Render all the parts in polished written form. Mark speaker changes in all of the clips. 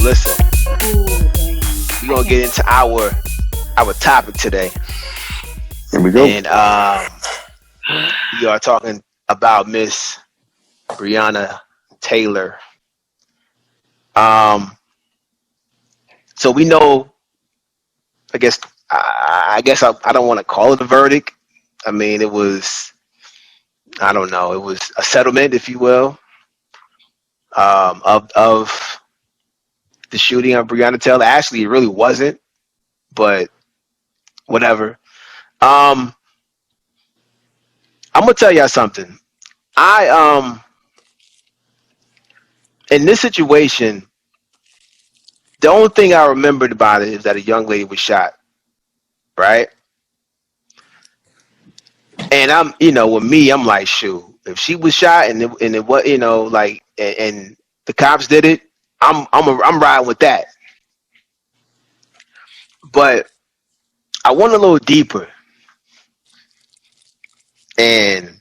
Speaker 1: listen,
Speaker 2: Ooh, dang.
Speaker 1: we're
Speaker 2: I
Speaker 1: gonna
Speaker 2: can't
Speaker 1: get
Speaker 2: wait.
Speaker 1: into our topic today,
Speaker 3: Here we go.
Speaker 1: and we are talking about Miss Breonna Taylor. Um, so we know, I guess, I don't want to call it a verdict. I mean, it was, I don't know, it was a settlement, if you will, of the shooting of Breonna Taylor. Actually, it really wasn't, but whatever. Um, I'm gonna tell y'all something. I in this situation, the only thing I remembered about it is that a young lady was shot, right? And with me, I'm like, shoot, if she was shot and it was, like, and the cops did it, I'm riding with that. But I went a little deeper, and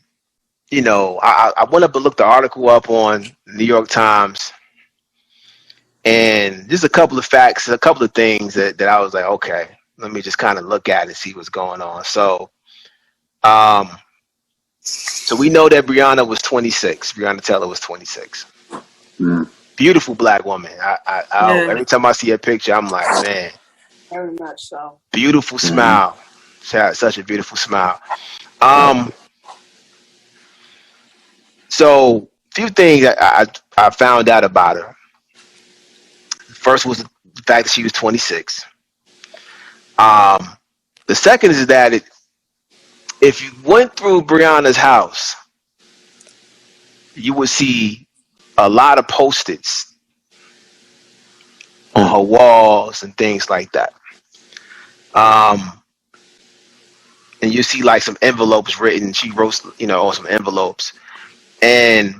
Speaker 1: I went up and looked the article up on New York Times, and just a couple of facts, a couple of things that I was like, okay, let me just kind of look at and see what's going on. Um, so we know that Breonna was 26. Breonna Taylor was 26.
Speaker 3: Mm.
Speaker 1: Beautiful black woman.
Speaker 2: Yeah,
Speaker 1: Every time I see a picture, I'm like, man,
Speaker 2: very much so.
Speaker 1: beautiful
Speaker 3: Mm-hmm.
Speaker 1: smile. She had such a beautiful smile.
Speaker 3: Right.
Speaker 1: Um, so few things I found out about her. First was the fact that she was 26. Um, the second is that if you went through Brianna's house, you would see a lot of post-its on
Speaker 3: Mm.
Speaker 1: her walls and things like that. Um, and you see like some envelopes written. She wrote, on some envelopes, and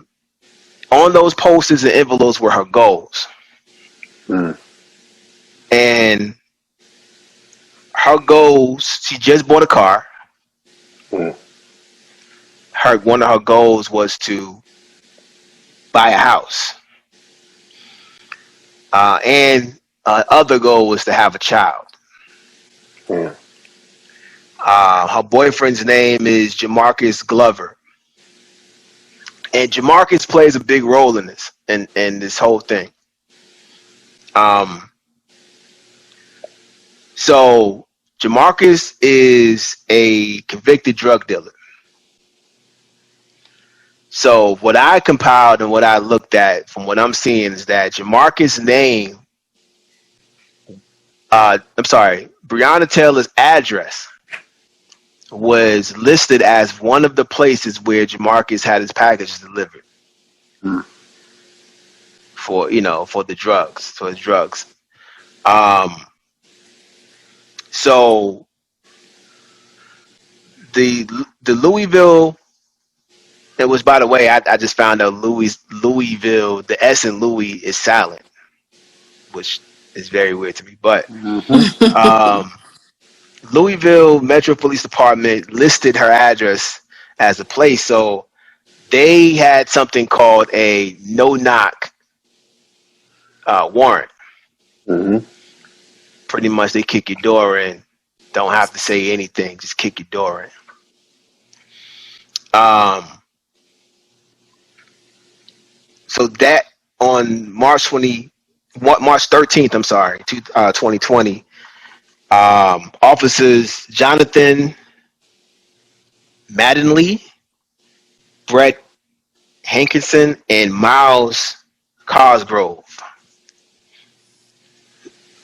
Speaker 1: on those posters and envelopes were her goals.
Speaker 3: Mm.
Speaker 1: And her goals, she just bought a car.
Speaker 3: Mm.
Speaker 1: One of her goals was to buy a house, and other goal was to have a child.
Speaker 3: Mm.
Speaker 1: Her boyfriend's name is Jamarcus Glover, and Jamarcus plays a big role in this whole thing. Um, so Jamarcus is a convicted drug dealer. So what I compiled and what I looked at from what I'm seeing is that Jamarcus' name, I'm sorry, Breonna Taylor's address was listed as one of the places where Jamarcus had his packages delivered
Speaker 3: Mm.
Speaker 1: for the drugs, for his drugs. Um, so the Louisville, it was, by the way, I just found out Louisville, the S in Louis is silent, which is very weird to me. But
Speaker 3: Mm-hmm.
Speaker 1: um, Louisville Metro Police Department listed her address as a place, so they had something called a no knock warrant.
Speaker 3: Mm-hmm.
Speaker 1: Pretty much, they kick your door in. Don't have to say anything. Just kick your door in. Um, so that on March 13th, I'm sorry, 2020, officers Jonathan Mattingly, Brett Hankinson, and Miles Cosgrove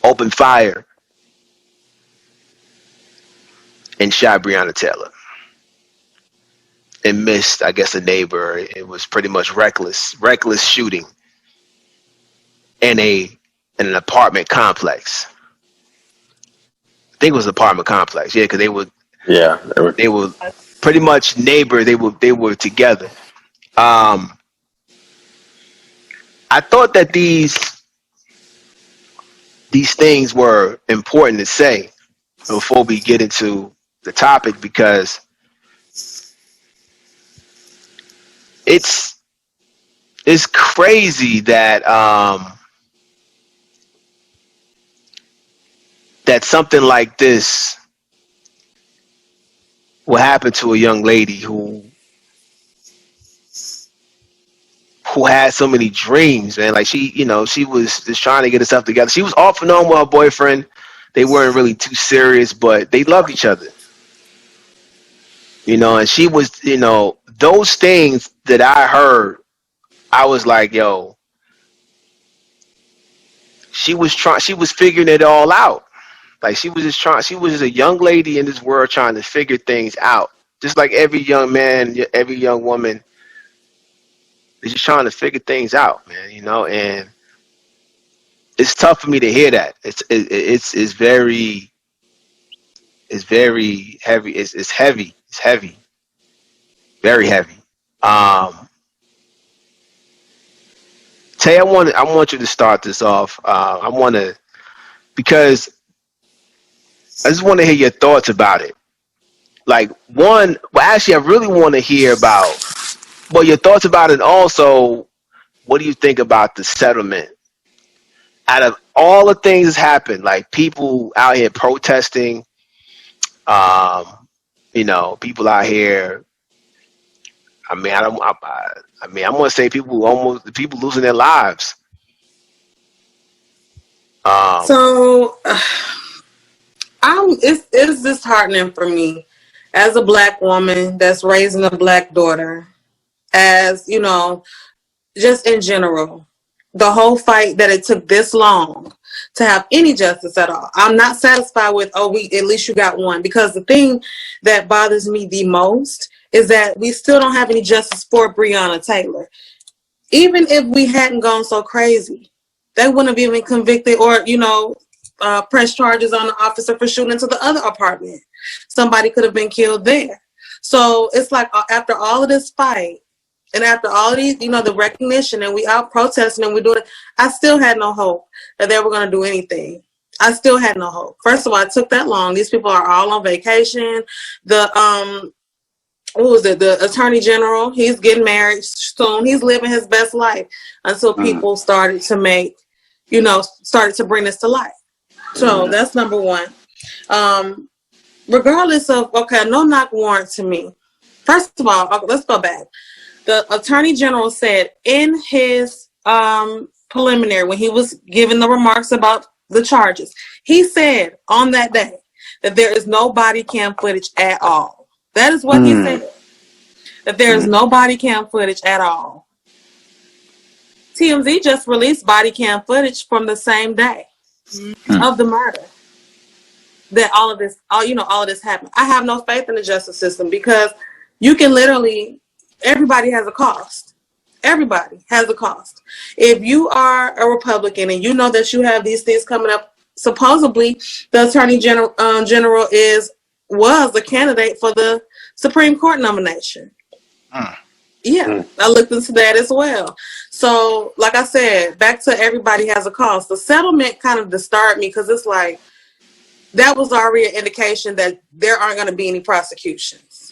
Speaker 1: opened fire and shot Breonna Taylor and missed, I guess, a neighbor. It was pretty much reckless shooting in an apartment complex. I think it was an apartment complex. Yeah, because
Speaker 3: Yeah. They were.
Speaker 1: they were pretty much neighbor. They were together. Um, I thought that these things were important to say before we get into the topic, because it's crazy that that something like this will happen to a young lady who had so many dreams, man. Like she was just trying to get herself together. She was off and on with her boyfriend. They weren't really too serious, but they loved each other. And she was, those things that I heard, I was like, yo, she was figuring it all out. Like she was just a young lady in this world trying to figure things out. Just like every young man, every young woman is just trying to figure things out, man, and it's tough for me to hear that. It's very heavy. It's heavy. It's heavy. Very heavy. Tay, I want you to start this off. Because I just want to hear your thoughts about it. Like actually, I really want to hear about your thoughts about it. Also, what do you think about the settlement? Out of all the things that's happened, like people out here protesting, people out here. I mean, I want to say people losing their lives.
Speaker 4: So, it's disheartening for me as a Black woman that's raising a Black daughter, as just in general, the whole fight that it took this long to have any justice at all. I'm not satisfied with, at least you got one, because the thing that bothers me the most is that we still don't have any justice for Breonna Taylor. Even if we hadn't gone so crazy, they wouldn't have even convicted or, pressed charges on the officer for shooting into the other apartment. Somebody could have been killed there. So it's like after all of this fight, and after all of these, the recognition, and we out protesting and we doing it, I still had no hope that they were going to do anything. I still had no hope. First of all, it took that long. These people are all on vacation. The Attorney General, he's getting married soon. He's living his best life until people started to started to bring this to light. So that's number one. Regardless of, no knock warrant to me. First of all, let's go back. The Attorney General said in his preliminary, when he was giving the remarks about the charges, he said on that day that there is no body cam footage at all. That is what he said. That there is no body cam footage at all. TMZ just released body cam footage from the same day of the murder. That all of this happened. I have no faith in the justice system because you can literally. Everybody has a cost. Everybody has a cost. If you are a Republican and you know that you have these things coming up, supposedly the Attorney General was a candidate for the Supreme Court nomination. Yeah, I looked into that as well. So, like I said, back to everybody has a cost. The settlement kind of disturbed me because it's like that was already an indication that there aren't going to be any prosecutions.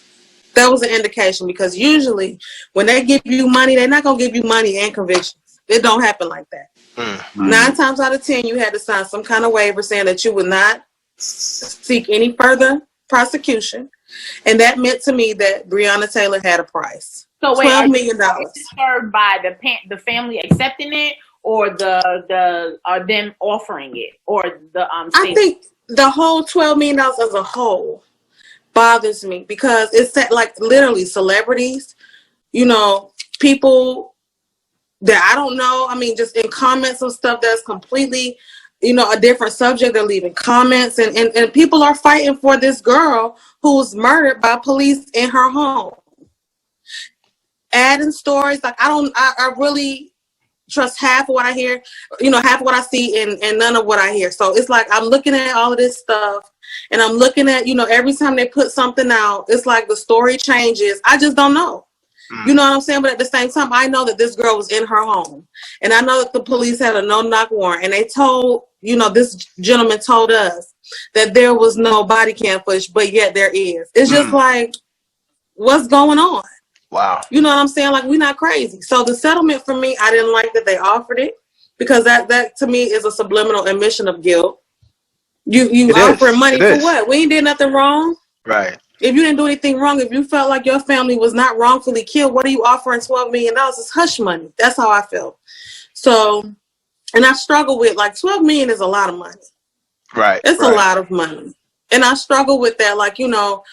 Speaker 4: That was an indication because usually when they give you money, they're not going to give you money and convictions. It don't happen like that. 9 times out of 10, you had to sign some kind of waiver saying that you would not seek any further prosecution. And that meant to me that Breonna Taylor had a price.
Speaker 2: So wait,
Speaker 4: $12 million.
Speaker 2: Disturbed by the family accepting it, or or them offering it, or the
Speaker 4: I think the whole $12 million as a whole bothers me because it's like literally celebrities, people that I don't know. I mean, just in comments of stuff that's completely, a different subject. They're leaving comments and people are fighting for this girl who's murdered by police in her home. Adding stories like I really trust half of what I hear, half of what I see and none of what I hear. So it's like I'm looking at all of this stuff and I'm looking at, every time they put something out, it's like the story changes. I just don't know. You know what I'm saying? But at the same time, I know that this girl was in her home. And I know that the police had a no-knock warrant. And they told, this gentleman told us that there was no body cam footage, but yet there is. It's just like, what's going on?
Speaker 1: Wow.
Speaker 4: You know what I'm saying? Like, we're not crazy. So the settlement for me, I didn't like that they offered it because that to me is a subliminal admission of guilt. You
Speaker 1: It
Speaker 4: offering
Speaker 1: is.
Speaker 4: money
Speaker 1: It
Speaker 4: for
Speaker 1: is.
Speaker 4: what? We ain't did nothing wrong.
Speaker 1: Right.
Speaker 4: If you didn't do anything wrong, if you felt like your family was not wrongfully killed, what are you offering $12 million? It's hush money. That's how I felt. So, and I struggle with, like, $12 million is a lot of money.
Speaker 1: Right.
Speaker 4: It's a
Speaker 1: Right.
Speaker 4: lot of money. And I struggle with that. Like, you know,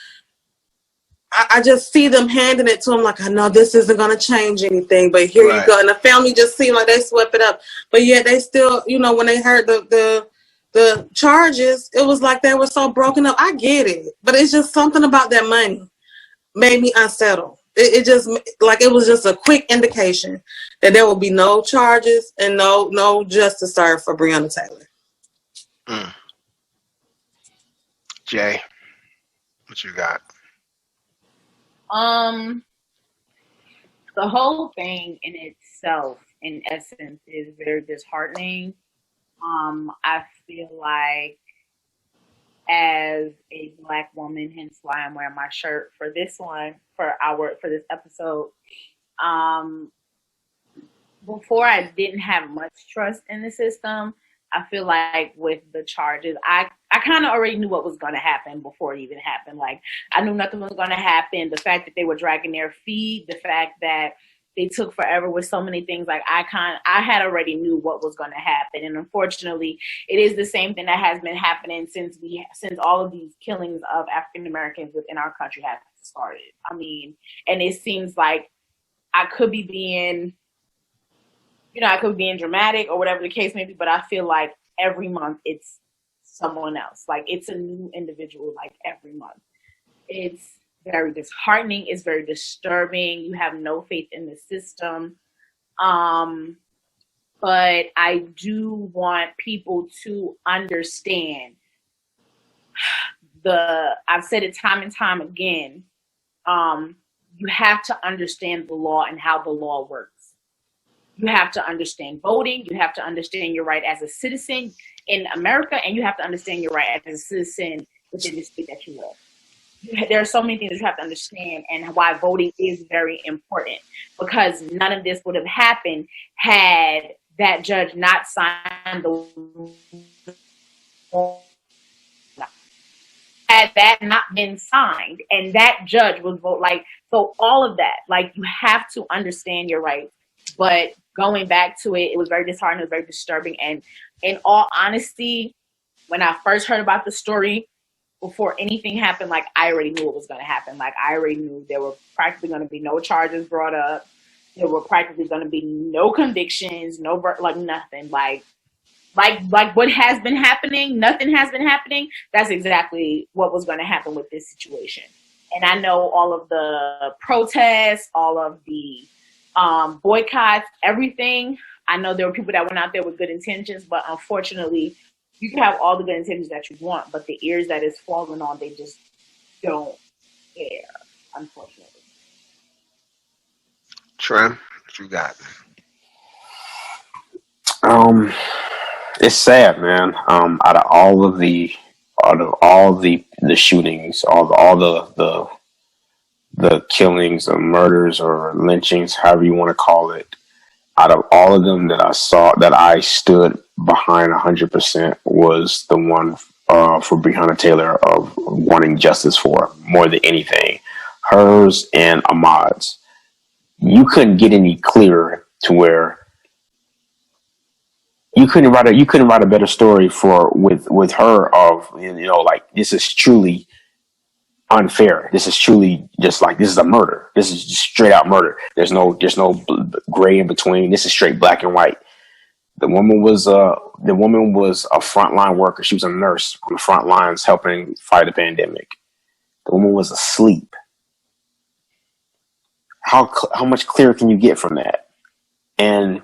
Speaker 4: I just see them handing it to them like, I know this isn't going to change anything, but here you
Speaker 1: Right.
Speaker 4: go. And the family just seemed like they swept it up. But yet they still, you know, when they heard the charges, it was like they were so broken up. I get it. But it's just something about that money made me unsettled. It just, like, it was just a quick indication that there will be no charges and no justice served for Breonna Taylor.
Speaker 1: Mm. Jay, what you got?
Speaker 2: The whole thing in itself, in essence, is very disheartening. I feel like, as a Black woman, hence why I'm wearing my shirt for this one, for this episode. Before, I didn't have much trust in the system. I feel like with the charges, I kind of already knew what was going to happen before it even happened. Like, I knew nothing was going to happen. The fact that they were dragging their feet, the fact that they took forever with so many things, like, I had already knew what was going to happen. And unfortunately, it is the same thing that has been happening since all of these killings of African Americans within our country have started. I mean, and it seems like I could be being dramatic or whatever the case may be, but I feel like every month it's someone else. Like, it's a new individual, like, every month. It's very disheartening. It's very disturbing. You have no faith in the system. But I do want people to understand I've said it time and time again. You have to understand the law and how the law works. You have to understand voting. You have to understand your right as a citizen in America, and you have to understand your right as a citizen within the state that you live. There are so many things that you have to understand, and why voting is very important, because none of this would have happened had that judge not signed the law. Had that not been signed, and that judge was vote, like, so all of that, like, you have to understand your rights. But going back to it, it was very disheartening, it was very disturbing. And in all honesty, when I first heard about the story, before anything happened, like, I already knew what was going to happen. Like, I already knew there were practically going to be no charges brought up. There were practically going to be no convictions, like, nothing. Like what has been happening, nothing has been happening. That's exactly what was going to happen with this situation. And I know all of the protests, all of the boycotts, everything. I know there were people that went out there with good intentions, but unfortunately, you can have all the good intentions that you want, but the ears that it's falling on, they just don't care, unfortunately.
Speaker 1: Trim, what you got?
Speaker 3: It's sad, man. Out of all the shootings, all the killings, the murders or lynchings, however you want to call it, out of all of them that I saw, that I stood behind 100% was the one for Breonna Taylor, of wanting justice for, more than anything. Hers and Ahmaud's. You couldn't get any clearer to where you couldn't write a better story with her of, like, this is truly unfair. This is truly just like, this is a murder. This is just straight out murder. There's no gray in between. This is straight black and white. The woman was a frontline worker. She was a nurse on the front lines helping fight the pandemic. The woman was asleep. How much clearer can you get from that? And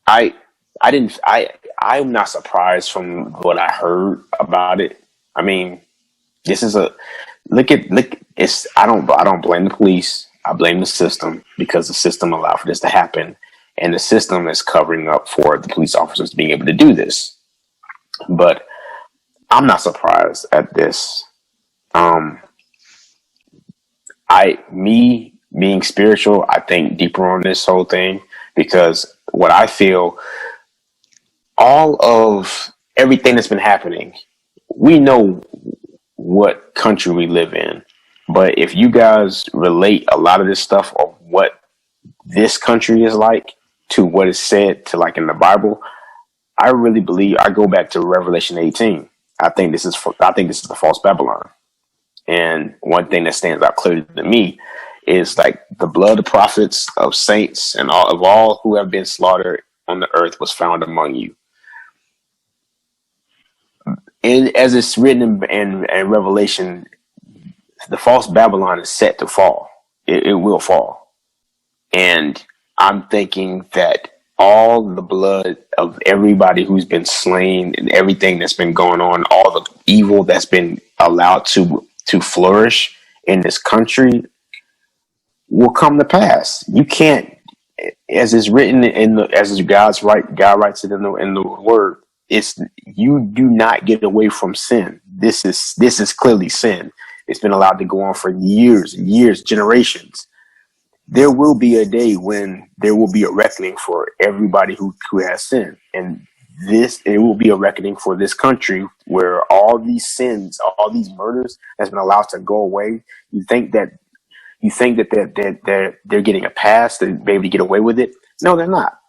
Speaker 3: I'm not surprised from what I heard about it. I mean, this is I don't blame the police. I blame the system, because the system allowed for this to happen, and the system is covering up for the police officers being able to do this. But I'm not surprised at this. Me being spiritual, I think deeper on this whole thing, because what I feel all of everything that's been happening, we know what country we live in. But if you guys relate a lot of this stuff of what this country is like to what is said to like in the Bible, I really believe I go back to Revelation 18. I think this is the false Babylon. And one thing that stands out clearly to me is like the blood of prophets, of saints, and all who have been slaughtered on the earth was found among you. And as it's written in Revelation, the false Babylon is set to fall. It will fall. And I'm thinking that all the blood of everybody who's been slain and everything that's been going on, all the evil that's been allowed to flourish in this country will come to pass. You can't, as is written God writes it in the word. It's, you do not get away from sin. This is clearly sin. It's been allowed to go on for years and years, generations. There will be a day when there will be a reckoning for everybody who has sinned. And it will be a reckoning for this country where all these sins, all these murders has been allowed to go away. You think that they're getting a pass to be able to get away with it? No, they're not.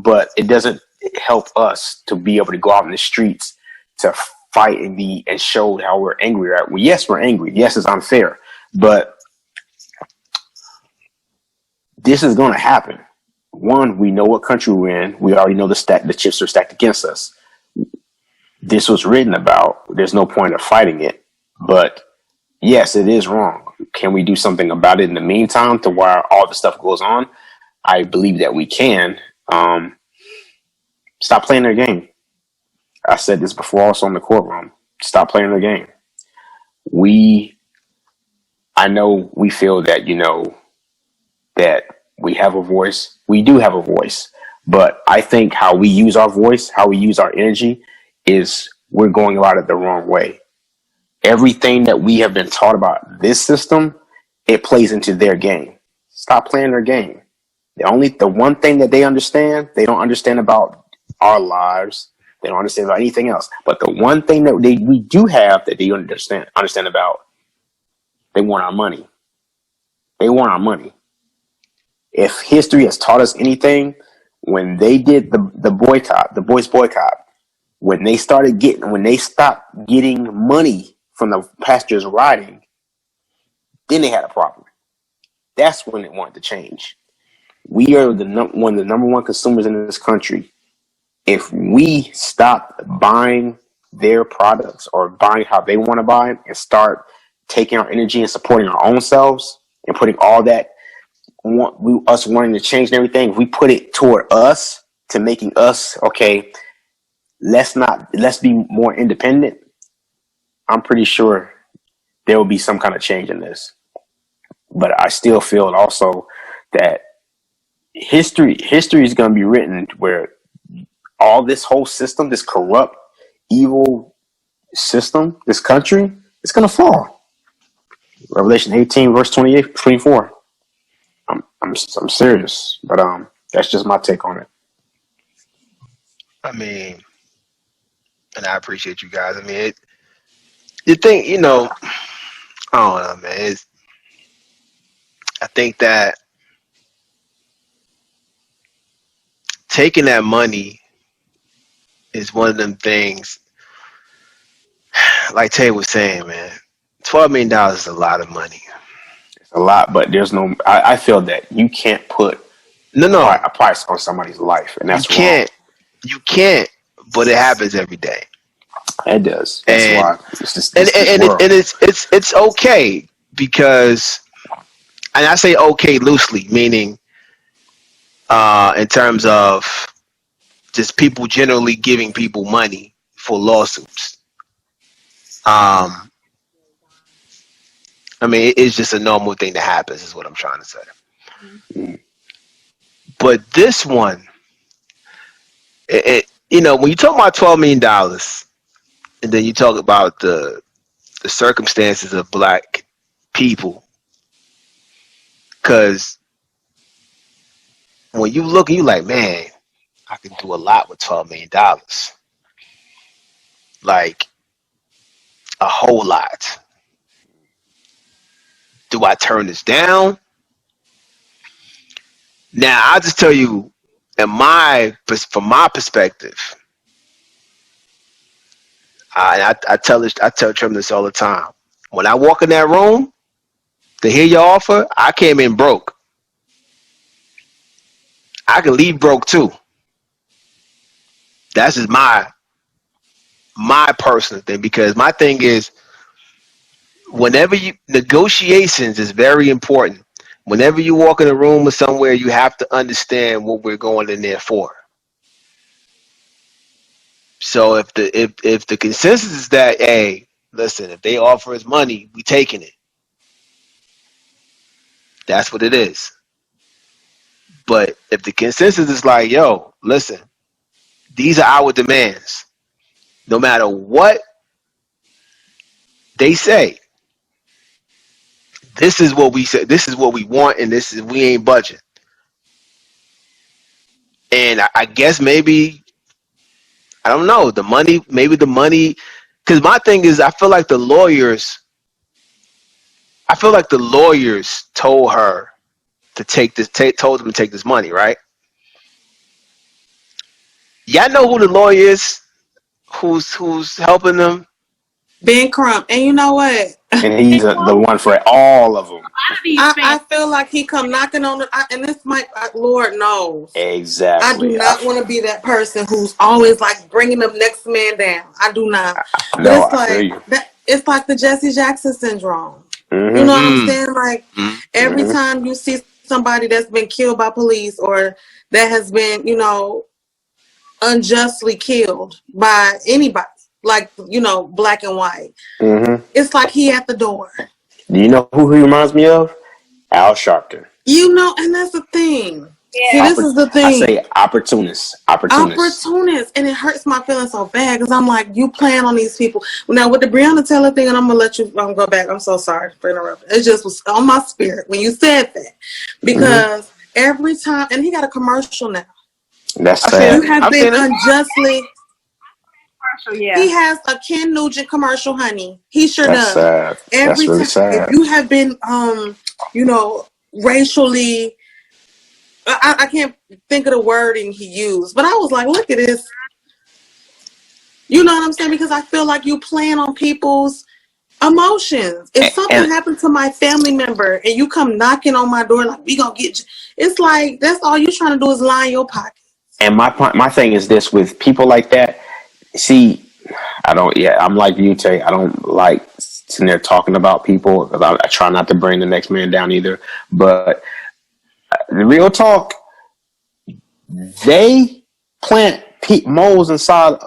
Speaker 3: But it doesn't help us to be able to go out in the streets to fight and show how we're angry. Right? Well, yes, we're angry. Yes, it's unfair, but this is going to happen. One, we know what country we're in. We already know the chips are stacked against us. This was written about. There's no point of fighting it. But yes, it is wrong. Can we do something about it in the meantime to while all the stuff goes on? I believe that we can. Stop playing their game. I said this before also in the courtroom. Stop playing their game. I know we feel that, that we have a voice. We do have a voice. But I think how we use our voice, how we use our energy is we're going about it the wrong way. Everything that we have been taught about this system, it plays into their game. Stop playing their game. The one thing that they don't understand about our lives. They don't understand about anything else. But the one thing that we do have that they understand about, they want our money. They want our money. If history has taught us anything, when they did the boys boycott, when they stopped getting money from the passengers riding, then they had a problem. That's when it wanted to change. We are one of the number one consumers in this country. If we stop buying their products or buying how they want to buy them and start taking our energy and supporting our own selves and putting all that us wanting to change and everything, if we put it toward us to making us okay, let's be more independent, I'm pretty sure there will be some kind of change in this. But I still feel also that history is going to be written where all this whole system, this corrupt, evil system, this country, it's going to fall. Revelation 18, verse 28, 24. I'm serious, but that's just my take on it.
Speaker 1: I mean, and I appreciate you guys. I mean, you think, I don't know, man. I think that taking that money is one of them things, like Tay was saying, man, $12 million is a lot of money.
Speaker 3: It's a lot, but there's no, I feel that you can't put a price on somebody's life, and that's wrong.
Speaker 1: You can't, but it happens every day.
Speaker 3: It does. That's why
Speaker 1: it's okay because, and I say okay loosely, meaning in terms of just people generally giving people money for lawsuits. I mean, it's just a normal thing that happens, is what I'm trying to say. Mm-hmm. But this one, when you talk about $12 million, and then you talk about the circumstances of black people, because when you look, you like, man, I can do a lot with $12 million. Like a whole lot. Do I turn this down? Now I'll just tell you, from my perspective, and I tell Trim this all the time. When I walk in that room to hear your offer, I came in broke. I can leave broke too. That's just my personal thing, because my thing is, whenever you negotiations is very important. Whenever you walk in a room or somewhere, you have to understand what we're going in there for. So if the consensus is that, hey, listen, if they offer us money, we taking it. That's what it is. But if the consensus is like, yo, listen, these are our demands. No matter what they say, this is what we say, this is what we want, and this is, we ain't budging. And I guess maybe, I don't know, maybe the money, because my thing is, I feel like the lawyers told her to take this, told them to take this money, right? Y'all know who the lawyer is who's helping them?
Speaker 4: Ben Crump. And you know what?
Speaker 3: And he's the one for all of them.
Speaker 4: I feel like he come knocking on and this might, Lord knows.
Speaker 3: Exactly.
Speaker 4: I do not want to be that person who's always like bringing the next man down. I do not. But it's like it's like the Jesse Jackson syndrome. Mm-hmm. You know what I'm saying? Like every time you see somebody that's been killed by police or that has been, unjustly killed by anybody, like, black and white, it's like he at the door.
Speaker 3: Do you know who he reminds me of? Al Sharpton.
Speaker 4: And that's the thing. Yeah. See, this is the thing.
Speaker 3: I say opportunist.
Speaker 4: And it hurts my feelings so bad because I'm like, you plan on these people. Now, with the Breonna Taylor thing, and I'm going to let you go back. I'm so sorry for interrupting. It just was on my spirit when you said that. Because every time, and he got a commercial now.
Speaker 3: That's sad.
Speaker 4: You have been unjustly. Yeah. He has a Ken Nugent commercial, honey. He sure does.
Speaker 3: Sad.
Speaker 4: Every
Speaker 3: really
Speaker 4: time,
Speaker 3: sad.
Speaker 4: if you have been, racially, I can't think of the wording he used, but I was like, look at this. You know what I'm saying? Because I feel like you plan on people's emotions. If something happened to my family member and you come knocking on my door like, we gonna get you, it's like, that's all you're trying to do is line your pocket.
Speaker 3: And my thing is this, with people like that, see, I'm like you, Tay. I don't like sitting there talking about people because I try not to bring the next man down either. But the real talk, they plant moles inside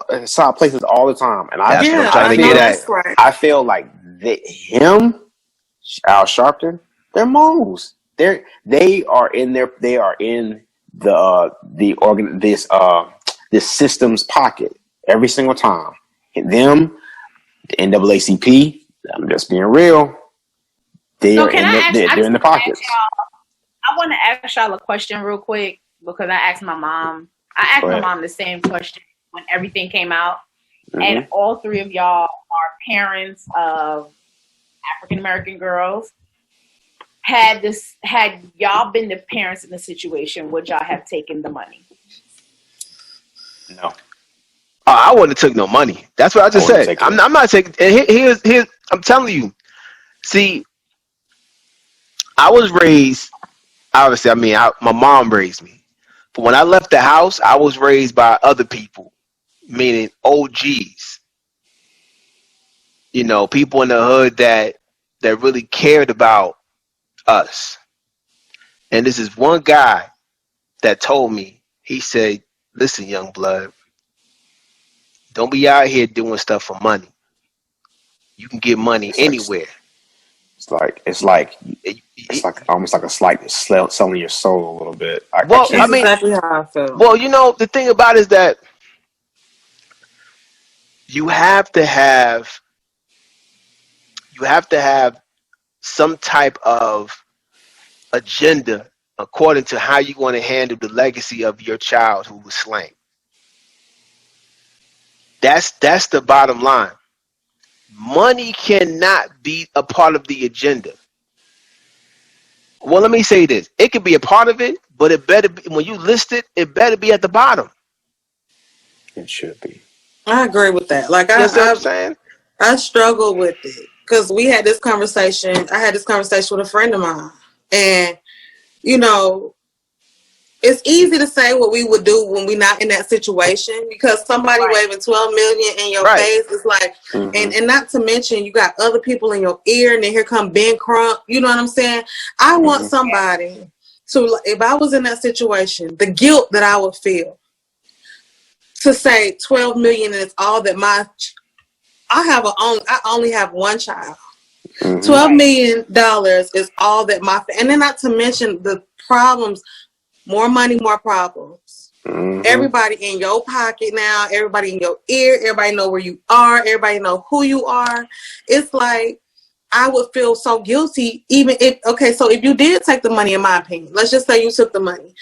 Speaker 3: places all the time. And
Speaker 1: that's what I'm trying to get at.
Speaker 4: Right.
Speaker 3: I feel like Al Sharpton, they're moles. They are in this system's pocket every single time. And them, the NAACP, I'm just being real. They're in the pockets.
Speaker 2: I want to ask y'all a question real quick because I asked my mom. My mom the same question when everything came out, and all three of y'all are parents of African American girls. Had y'all been the parents in the situation, would y'all have taken the money?
Speaker 3: No.
Speaker 1: I wouldn't have took no money. That's what I just said. I'm not taking. And here's. I'm telling you. See, I was raised. Obviously, my mom raised me. But when I left the house, I was raised by other people, meaning OGs. People in the hood that really cared about us. And this is one guy that told me. He said, "Listen, young blood. Don't be out here doing stuff for money. You can get money anywhere."
Speaker 3: It's like almost like a slight selling your soul a little bit.
Speaker 4: Exactly how I feel.
Speaker 1: Well, the thing about it is that you have to have some type of agenda according to how you want to handle the legacy of your child who was slain. That's the bottom line. Money cannot be a part of the agenda. Well, let me say this. It could be a part of it, but it better be, when you list it, it better be at the bottom.
Speaker 3: It should be.
Speaker 4: I agree with that. Like,
Speaker 1: You know what I'm saying?
Speaker 4: I struggle with it because we had this conversation. I had this conversation with a friend of mine, and you know, it's easy to say what we would do when we're not in that situation, because somebody waving $12 million in your face is like, and not to mention you got other people in your ear, and then here come Ben Crump. You know what I'm saying? I want somebody to, if I was in that situation, the guilt that I would feel to say 12 million is all that I only have one child. $12 million is all that and then not to mention the problems. More money, more problems. Everybody in your pocket now, everybody in your ear, everybody know where you are, everybody know who you are. It's like, I would feel so guilty even if, so if you did take the money, in my opinion, let's just say you took the money,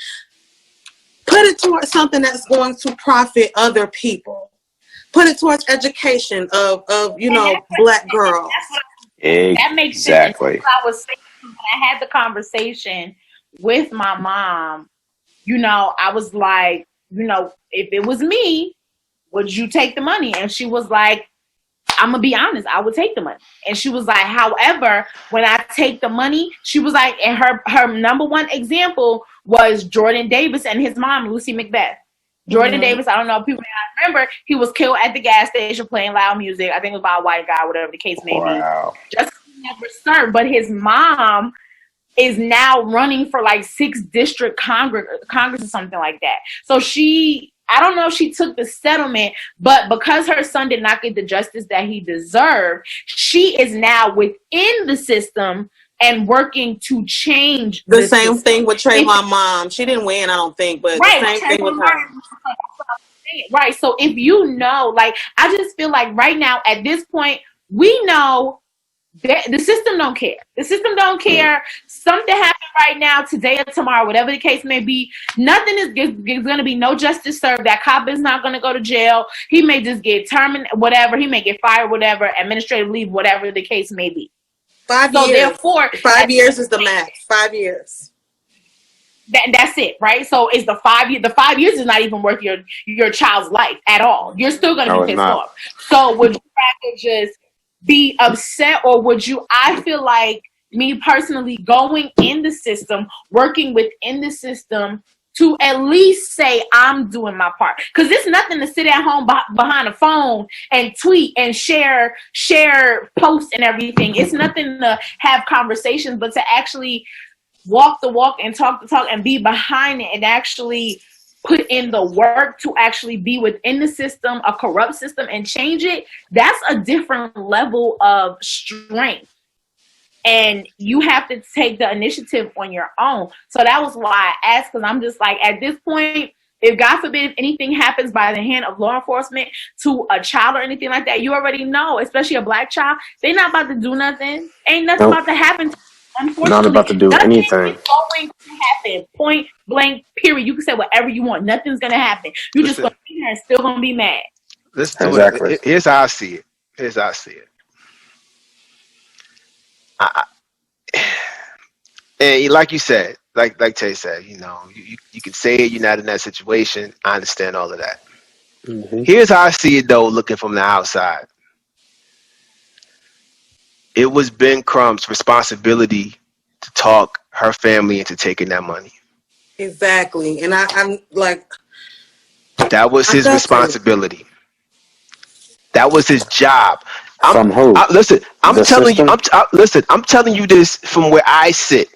Speaker 4: put it towards something that's going to profit other people. Put it towards education of Black girls.
Speaker 2: That makes sense. I was saying when I had the conversation with my mom, I was like, if it was me, would you take the money? And she was like, I'm gonna be honest, I would take the money. And she was like, however, when I take the money, she was like, and her number one example was Jordan Davis and his mom, Lucy Macbeth. Jordan Davis, I don't know if people remember, he was killed at the gas station playing loud music. I think it was by a white guy, whatever the case may be. Just never served. But his mom is now running for like 6th district Congress or something like that. So I don't know if she took the settlement, but because her son did not get the justice that he deserved, she is now within the system and working to change
Speaker 4: the same system. Thing with Trayvon's mom. She didn't win, I don't think, but the same thing with her.
Speaker 2: Right. So if I just feel like right now at this point, we know the system don't care. The system don't care. Something happened right now, today or tomorrow, whatever the case may be. Nothing is going to be no justice served. That cop is not going to go to jail. He may just get terminated, whatever. He may get fired, whatever, administrative leave, whatever the case may be.
Speaker 4: 5 years. Therefore, 5 years is the max. 5 years.
Speaker 2: That's it, right? So it's the 5 years. The 5 years is not even worth your child's life at all. You're still going to be pissed off. So would you rather just be upset, or would you? I feel like, me personally, going in the system, working within the system to at least say I'm doing my part, because it's nothing to sit at home behind a phone and tweet and share posts and everything. It's nothing to have conversations, but to actually walk the walk and talk the talk and be behind it and actually put in the work to actually be within the system, a corrupt system, and change it. That's a different level of strength. And you have to take the initiative on your own. So that was why I asked, because I'm just like, at this point, if God forbid, if anything happens by the hand of law enforcement to a child or anything like that, you already know, especially a Black child, they're not about to do nothing. Ain't nothing about to happen to them. Unfortunately,
Speaker 3: not about to do anything.
Speaker 2: Nothing is going to happen. Point blank, period. You can say whatever you want. Nothing's going to happen. You're just going to be here and still going to be mad.
Speaker 1: Listen to it. Here's how I see it. And like you said, like Tay said, you can say you're not in that situation. I understand all of that. Here's how I see it, though, looking from the outside. It was Ben Crump's responsibility to talk her family into taking that money.
Speaker 4: Exactly. And I'm like,
Speaker 1: that was his responsibility. That was his job.
Speaker 3: From who?
Speaker 1: Listen, I'm telling you this from where I sit.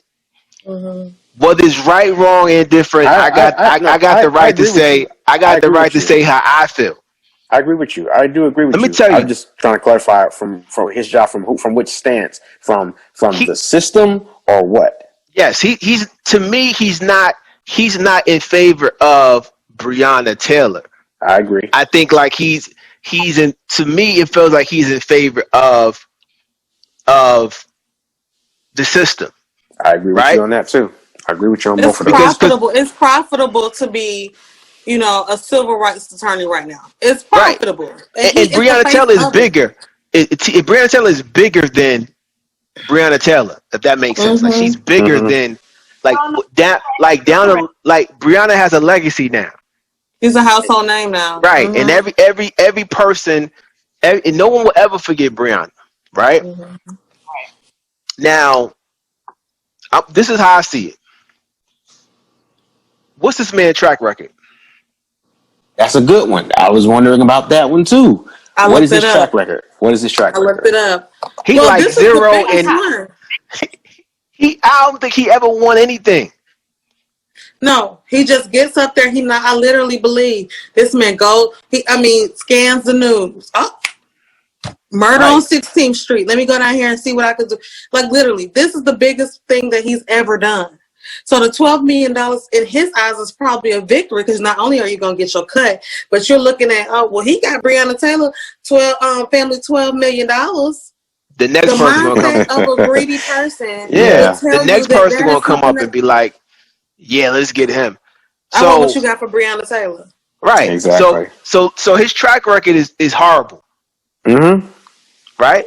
Speaker 1: Whether it's right, wrong, and different, I got the right to say. I got the right to say how I feel.
Speaker 3: I agree with you. I do agree with you.
Speaker 1: Let me tell you.
Speaker 3: I'm just trying to clarify from his job, from which stance, from the system or what?
Speaker 1: Yes, he's to me he's not in favor of Breonna Taylor.
Speaker 3: I agree.
Speaker 1: I think like he's in. To me, it feels like he's in favor of the system.
Speaker 3: I agree with you on that too. I agree with you on
Speaker 4: It's
Speaker 3: both of those.
Speaker 4: profitable. It's profitable to be, a civil rights attorney right now. It's
Speaker 1: Right.
Speaker 4: profitable, and he
Speaker 1: And
Speaker 4: is the
Speaker 1: Breonna
Speaker 4: face
Speaker 1: Taylor is
Speaker 4: of it.
Speaker 1: bigger. Breonna Taylor is bigger than Breonna Taylor, if that makes sense. Like she's bigger than like down like Breonna has a legacy now.
Speaker 4: He's a household name now.
Speaker 1: Right. And every person and no one will ever forget Breonna. Right? Now, this is how I see it. What's this man's track record?
Speaker 3: That's a good one. I was wondering about that one too. What is his track record? What is his track
Speaker 4: I
Speaker 3: record?
Speaker 4: looked it up.
Speaker 1: He's like
Speaker 4: this is the
Speaker 1: 0
Speaker 4: biggest
Speaker 1: and
Speaker 4: one.
Speaker 1: I don't think he ever won anything.
Speaker 4: No, he just gets up there. I literally believe this man scans the news. Oh, murder on 16th Street. Let me go down here and see what I could do. Like literally, this is the biggest thing that he's ever done. So the $12 million in his eyes is probably a victory because not only are you going to get your cut, but you're looking at, he got Breonna Taylor family $12 million.
Speaker 1: The next person gonna
Speaker 4: mindset of a greedy person.
Speaker 3: Yeah.
Speaker 1: The next person gonna come up and be like, "Yeah, let's get him."
Speaker 4: I want what you got for Breonna Taylor.
Speaker 1: Right.
Speaker 3: Exactly.
Speaker 1: So his track record is horrible. Right.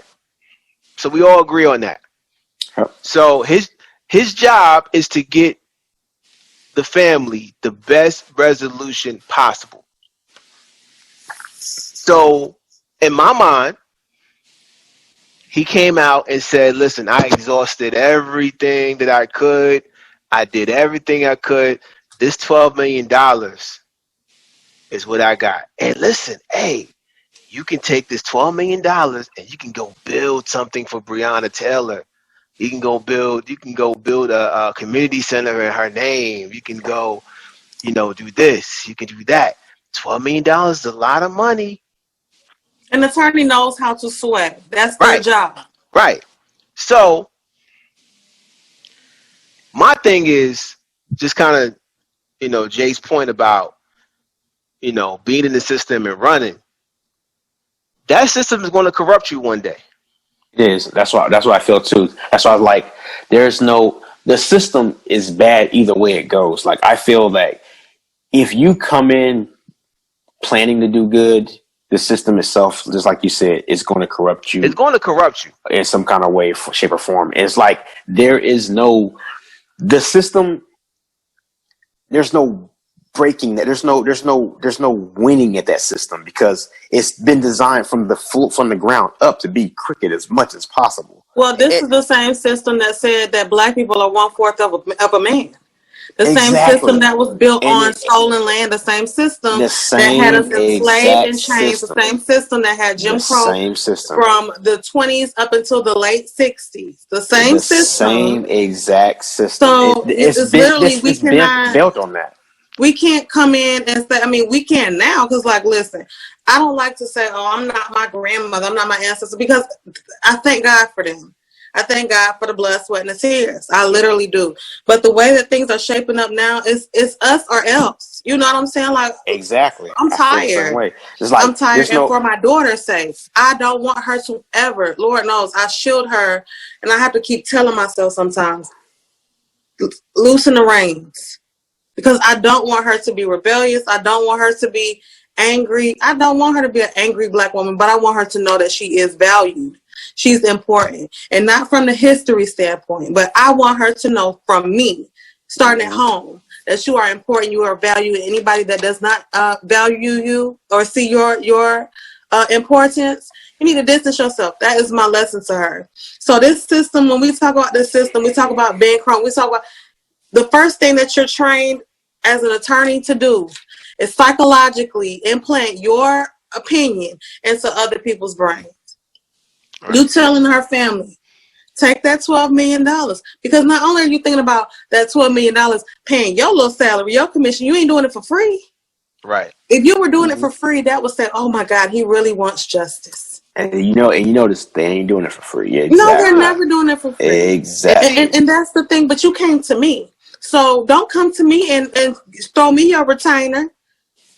Speaker 1: So we all agree on that.
Speaker 3: Yep.
Speaker 1: So his job is to get the family the best resolution possible. So in my mind, he came out and said, listen, I exhausted everything that I could. I did everything I could. This $12 million is what I got. And listen, hey, you can take this $12 million and you can go build something for Breonna Taylor. You can go build a community center in her name. You can go, do this. You can do that. $12 million is a lot of money.
Speaker 4: An attorney knows how to sweat. That's their job.
Speaker 1: Right. So my thing is just kind of, Jay's point about, being in the system and running. That system is going to corrupt you one day.
Speaker 3: It is. That's what I feel too. That's why I was like, the system is bad either way it goes. Like I feel that if you come in planning to do good, the system itself, just like you said, is going to corrupt you.
Speaker 1: It's going to corrupt you
Speaker 3: in some kind of way, shape, or form. It's like the system. There's no breaking that. There's no winning at that system because it's been designed from the ground up to be crooked as much as possible.
Speaker 4: Well, this is the same system that said that black people are 1/4 of a man. The same system that was built on stolen land, the same system that had us enslaved in chains, the same system that had Jim Crow from the 20s up until the late 60s. The same system.
Speaker 3: Same exact system.
Speaker 4: So it's literally, we cannot
Speaker 3: built on that.
Speaker 4: We can't come in and say, we can now because, listen, I don't like to say, I'm not my grandmother, I'm not my ancestor, because I thank God for them. I thank God for the blood, sweat, and the tears. I literally do. But the way that things are shaping up now is us or else. You know what I'm saying? Like
Speaker 3: exactly.
Speaker 4: I'm tired. I'm tired, and for my daughter's sake, I don't want her to ever. Lord knows, I shield her, and I have to keep telling myself sometimes, loosen the reins, because I don't want her to be rebellious. I don't want her to be angry. I don't want her to be an angry black woman, but I want her to know that she is valued. She's important, and not from the history standpoint, but I want her to know from me, starting at home, that you are important, you are valued. Anybody that does not value you or see your importance, you need to distance yourself. That is my lesson to her. So this system, when we talk about this system, we talk about Ben Crump, we talk about the first thing that you're trained as an attorney to do is psychologically implant your opinion into other people's brains. Right. You telling her family, take that $12 million, because not only are you thinking about that $12 million paying your little salary, your commission, you ain't doing it for free.
Speaker 1: Right.
Speaker 4: If you were doing it for free, that would say, oh my God, he really wants justice.
Speaker 3: And you notice they ain't doing it for free. Yeah,
Speaker 4: exactly. No, they're never doing it for free.
Speaker 3: Exactly.
Speaker 4: And that's the thing. But you came to me, so don't come to me and throw me your retainer.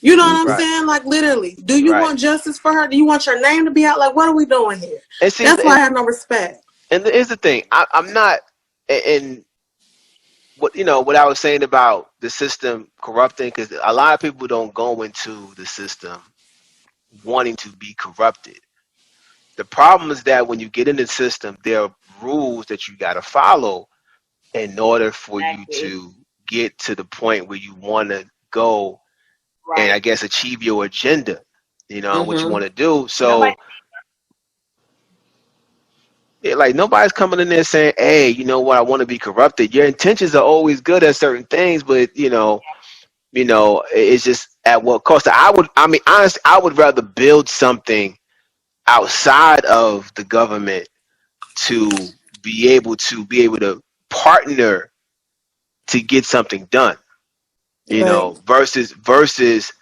Speaker 4: You know what I'm saying? Like, literally, do you want justice for her? Do you want your name to be out? Like, what are we doing here?
Speaker 1: See,
Speaker 4: that's why I have no respect.
Speaker 1: And here's the thing. I'm not, and what I was saying about the system corrupting, because a lot of people don't go into the system wanting to be corrupted. The problem is that when you get in the system, there are rules that you got to follow in order for you
Speaker 2: Exactly.
Speaker 1: to get to the point where you want to go and I
Speaker 2: Right.
Speaker 1: guess achieve your agenda, what you
Speaker 4: Mm-hmm.
Speaker 1: want to do.
Speaker 2: Nobody.
Speaker 1: So yeah, like nobody's coming in there saying, "Hey, you know what? I want to be corrupted." Your intentions are always good at certain things, but it's just at what cost. I mean, honestly, I would rather build something outside of the government to be able to partner to get something done,
Speaker 4: Right.
Speaker 1: versus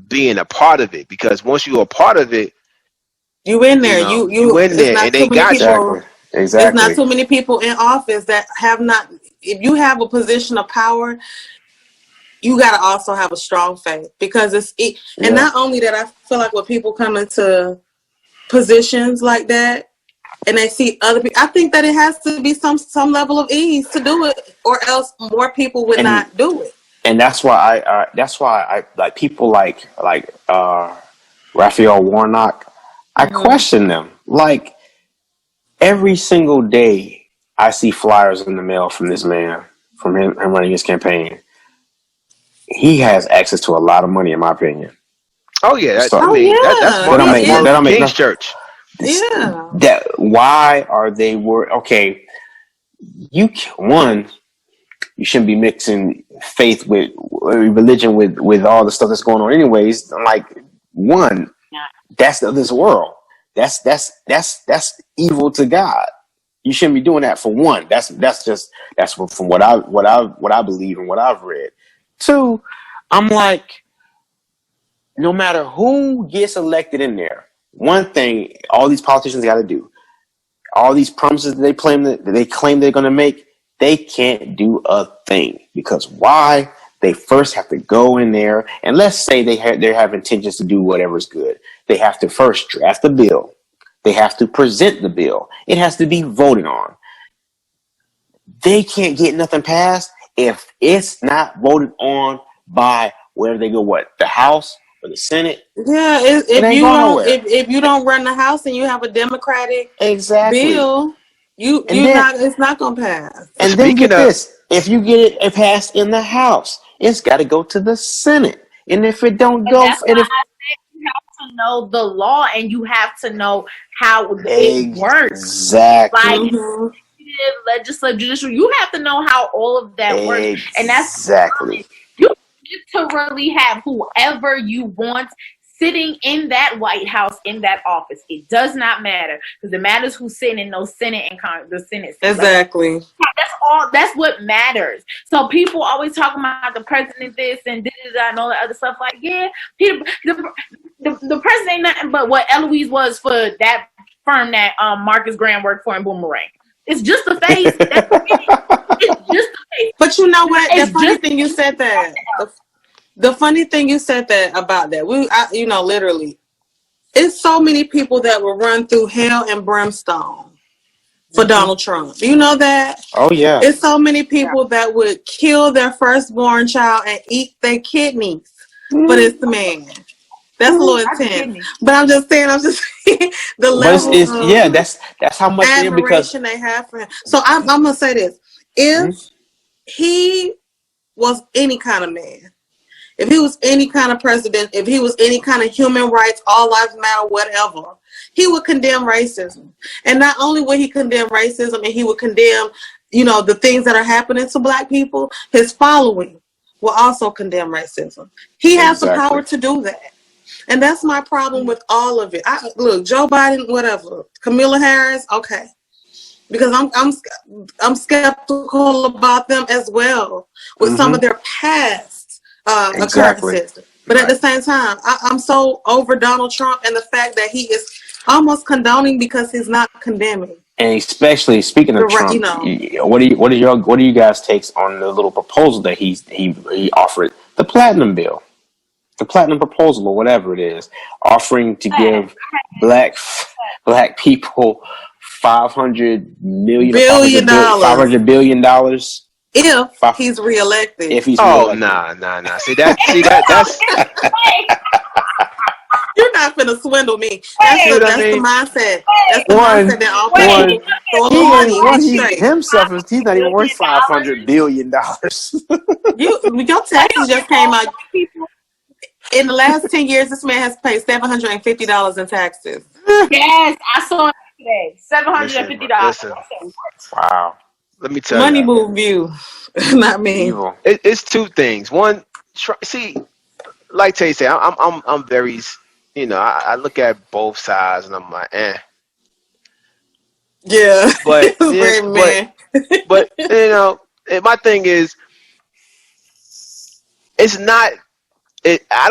Speaker 1: being a part of it. Because once you're a part of it,
Speaker 4: You in there. You
Speaker 1: you
Speaker 4: you
Speaker 1: in
Speaker 4: it's
Speaker 1: there,
Speaker 4: not
Speaker 1: and
Speaker 4: too
Speaker 1: they
Speaker 4: many
Speaker 1: got you.
Speaker 4: people.
Speaker 3: Exactly.
Speaker 4: It's not
Speaker 3: Exactly.
Speaker 4: too many people in office that have not. If you have a position of power, you got to also have a strong faith, because and
Speaker 3: Yeah.
Speaker 4: not only that, I feel like when people come into positions like that and they see other people, I think that it has to be some level of ease to do it, or else more people would
Speaker 3: And
Speaker 4: not do it.
Speaker 3: and that's why I like people like Raphael Warnock. I
Speaker 4: Mm-hmm.
Speaker 3: question them. Like every single day, I see flyers in the mail from this man, from him running his campaign. He has access to a lot of money, in my opinion.
Speaker 1: Oh yeah, I
Speaker 3: So
Speaker 4: Oh
Speaker 1: mean that's
Speaker 4: yeah,
Speaker 3: that don't
Speaker 1: Martin
Speaker 3: make
Speaker 4: he
Speaker 3: that
Speaker 4: is.
Speaker 1: Luther
Speaker 3: don't make
Speaker 1: King's
Speaker 3: no.
Speaker 1: church.
Speaker 3: This,
Speaker 4: Yeah.
Speaker 3: that why are they worried? Okay, one, you shouldn't be mixing faith with religion with all the stuff that's going on. Anyways, like one,
Speaker 2: Not.
Speaker 3: that's of this world. That's evil to God. You shouldn't be doing that for one. That's from what I believe and what I've read. Two, I'm like, no matter who gets elected in there, one thing all these politicians got to do, all these promises that they claim they're going to make, they can't do a thing, because why? They first have to go in there, and let's say they have intentions to do whatever's good. They have to first draft the bill. They have to present the bill. It has to be voted on. They can't get nothing passed if it's not voted on by wherever they go. What, the House or the Senate?
Speaker 4: Yeah,
Speaker 3: It
Speaker 4: if
Speaker 3: ain't
Speaker 4: you
Speaker 3: going
Speaker 4: don't,
Speaker 3: nowhere.
Speaker 4: if you don't run the house and you have a Democratic
Speaker 3: Exactly.
Speaker 4: bill,
Speaker 3: And
Speaker 4: you're
Speaker 3: then
Speaker 4: not. It's not gonna pass.
Speaker 3: And then
Speaker 1: Speaking
Speaker 3: get
Speaker 1: of,
Speaker 3: this: if you get it passed in the House, it's got to go to the Senate. And if it don't
Speaker 2: And
Speaker 3: go,
Speaker 2: that's
Speaker 3: and
Speaker 2: why
Speaker 3: if
Speaker 2: I said you have to know the law and you have to know how it works. Like
Speaker 3: exactly,
Speaker 4: Mm-hmm.
Speaker 2: executive, legislative, judicial, you have to know how all of that works. And that's
Speaker 3: exactly,
Speaker 2: you get to really have whoever you want sitting in that White House, in that office. It does not matter, because it matters who's sitting in those Senate and the Senate seats. Like
Speaker 4: Exactly.
Speaker 2: that's all. That's what matters. So people always talking about the president this and this and all that other stuff. Like yeah, the president ain't nothing but what Eloise was for that firm that Marcus Graham worked for in Boomerang. It's just a face. That's it. It's just a face.
Speaker 4: But you know what? The
Speaker 2: It's
Speaker 4: funny
Speaker 2: just
Speaker 4: thing you said that. The funny thing you said that about that. Literally, it's so many people that will run through hell and brimstone for
Speaker 2: mm-hmm.
Speaker 4: Donald Trump. Do you know that?
Speaker 3: oh yeah,
Speaker 4: It's so many people that would kill their firstborn child and eat their kidneys for this man. That's a little
Speaker 2: Not the
Speaker 4: intense.
Speaker 2: kidney.
Speaker 4: But I'm just saying the
Speaker 3: but
Speaker 4: level
Speaker 3: it's yeah,
Speaker 4: of
Speaker 3: that's how much they because
Speaker 4: admiration they have for him. So I'm gonna say this: if
Speaker 3: mhm,
Speaker 4: he was any kind of man, if he was any kind of president, if he was any kind of human rights, all lives matter, whatever, he would condemn racism. And not only would he condemn racism, and he would condemn, the things that are happening to black people, his following will also condemn racism. He has the power
Speaker 3: exactly.
Speaker 4: to do that. And that's my problem with all of it. Look, Joe Biden, whatever. Kamala Harris, okay. Because I'm skeptical about them as well with some
Speaker 3: Hmm.
Speaker 4: of their past
Speaker 3: Exactly.
Speaker 4: occurrences. But at
Speaker 1: right?
Speaker 4: the same time, I'm so over Donald Trump and the fact that he is almost condoning because he's not condemning.
Speaker 3: And especially speaking
Speaker 4: The
Speaker 3: of
Speaker 4: right,
Speaker 3: Trump, what are you guys takes on the little proposal that he offered, the platinum bill, the platinum proposal, or whatever it is, offering to give black black people 500 million or
Speaker 4: $1 billion
Speaker 3: $500 billion.
Speaker 4: if he's reelected.
Speaker 3: If he's
Speaker 1: Oh,
Speaker 3: reelected.
Speaker 1: nah. That's
Speaker 4: You're not finna swindle me. That's
Speaker 1: see
Speaker 4: the
Speaker 1: what I mean?
Speaker 4: mindset. That's the
Speaker 3: One,
Speaker 4: mindset that all
Speaker 3: one.
Speaker 4: people throw a little money and be straight.
Speaker 3: Himself is he's not even worth $500 billion.
Speaker 4: Your taxes just came out. In the last 10 years, this man has paid $750 in taxes.
Speaker 2: Yes, I saw it today. $750.
Speaker 1: Listen.
Speaker 3: Wow.
Speaker 1: Let me tell
Speaker 4: Money
Speaker 1: you.
Speaker 4: move you, not me.
Speaker 3: Evil.
Speaker 1: It's two things. One, see, like Tay said, I'm very, I look at both sides and I'm like, eh.
Speaker 4: Yeah,
Speaker 1: But
Speaker 4: it's very man.
Speaker 1: but my thing is, it's not. I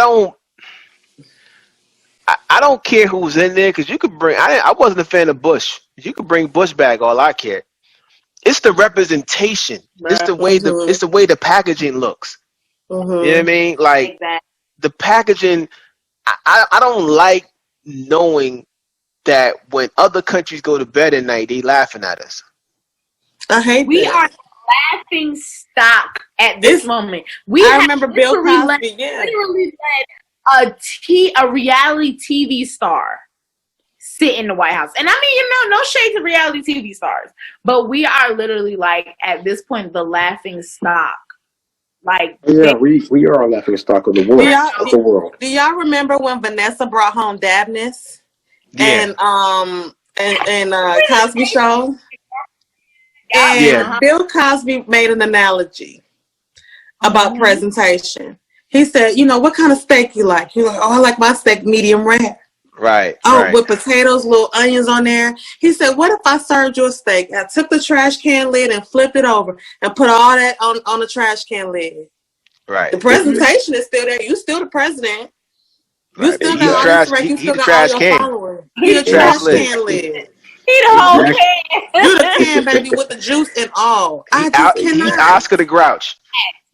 Speaker 1: don't care who's in there because you could bring. I wasn't a fan of Bush. You could bring Bush back. All I care. It's the representation. It's the way the packaging looks.
Speaker 4: Mm-hmm.
Speaker 1: You know what I mean? Like the packaging. I don't like knowing that when other countries go to bed at night, they laughing at us.
Speaker 4: I hate
Speaker 2: we
Speaker 4: that.
Speaker 2: are laughing stock at this moment. I remember Bill Cosby. Literally let a reality TV star sit in the White House. And I mean, no shade to reality TV stars, but we are literally like at this point the laughing stock. Like,
Speaker 3: yeah, we are a laughing stock of the world.
Speaker 4: Do y'all remember when Vanessa brought home Dabness?
Speaker 1: Yeah.
Speaker 4: And Cosby Show? And Bill Cosby made an analogy about presentation. He said, what kind of steak you like? You're like, I like my steak medium rare.
Speaker 1: Right.
Speaker 4: With potatoes, little onions on there. He said, what if I served you a steak? I took the trash can lid and flipped it over and put all that on the trash can lid.
Speaker 1: Right.
Speaker 4: The presentation is still there. You still the president.
Speaker 1: Right.
Speaker 4: You still got all this rank. You still got all your followers. He the trash can lid.
Speaker 2: He the whole can.
Speaker 4: You the can, baby, with the juice and all. I just cannot.
Speaker 1: He's Oscar the Grouch.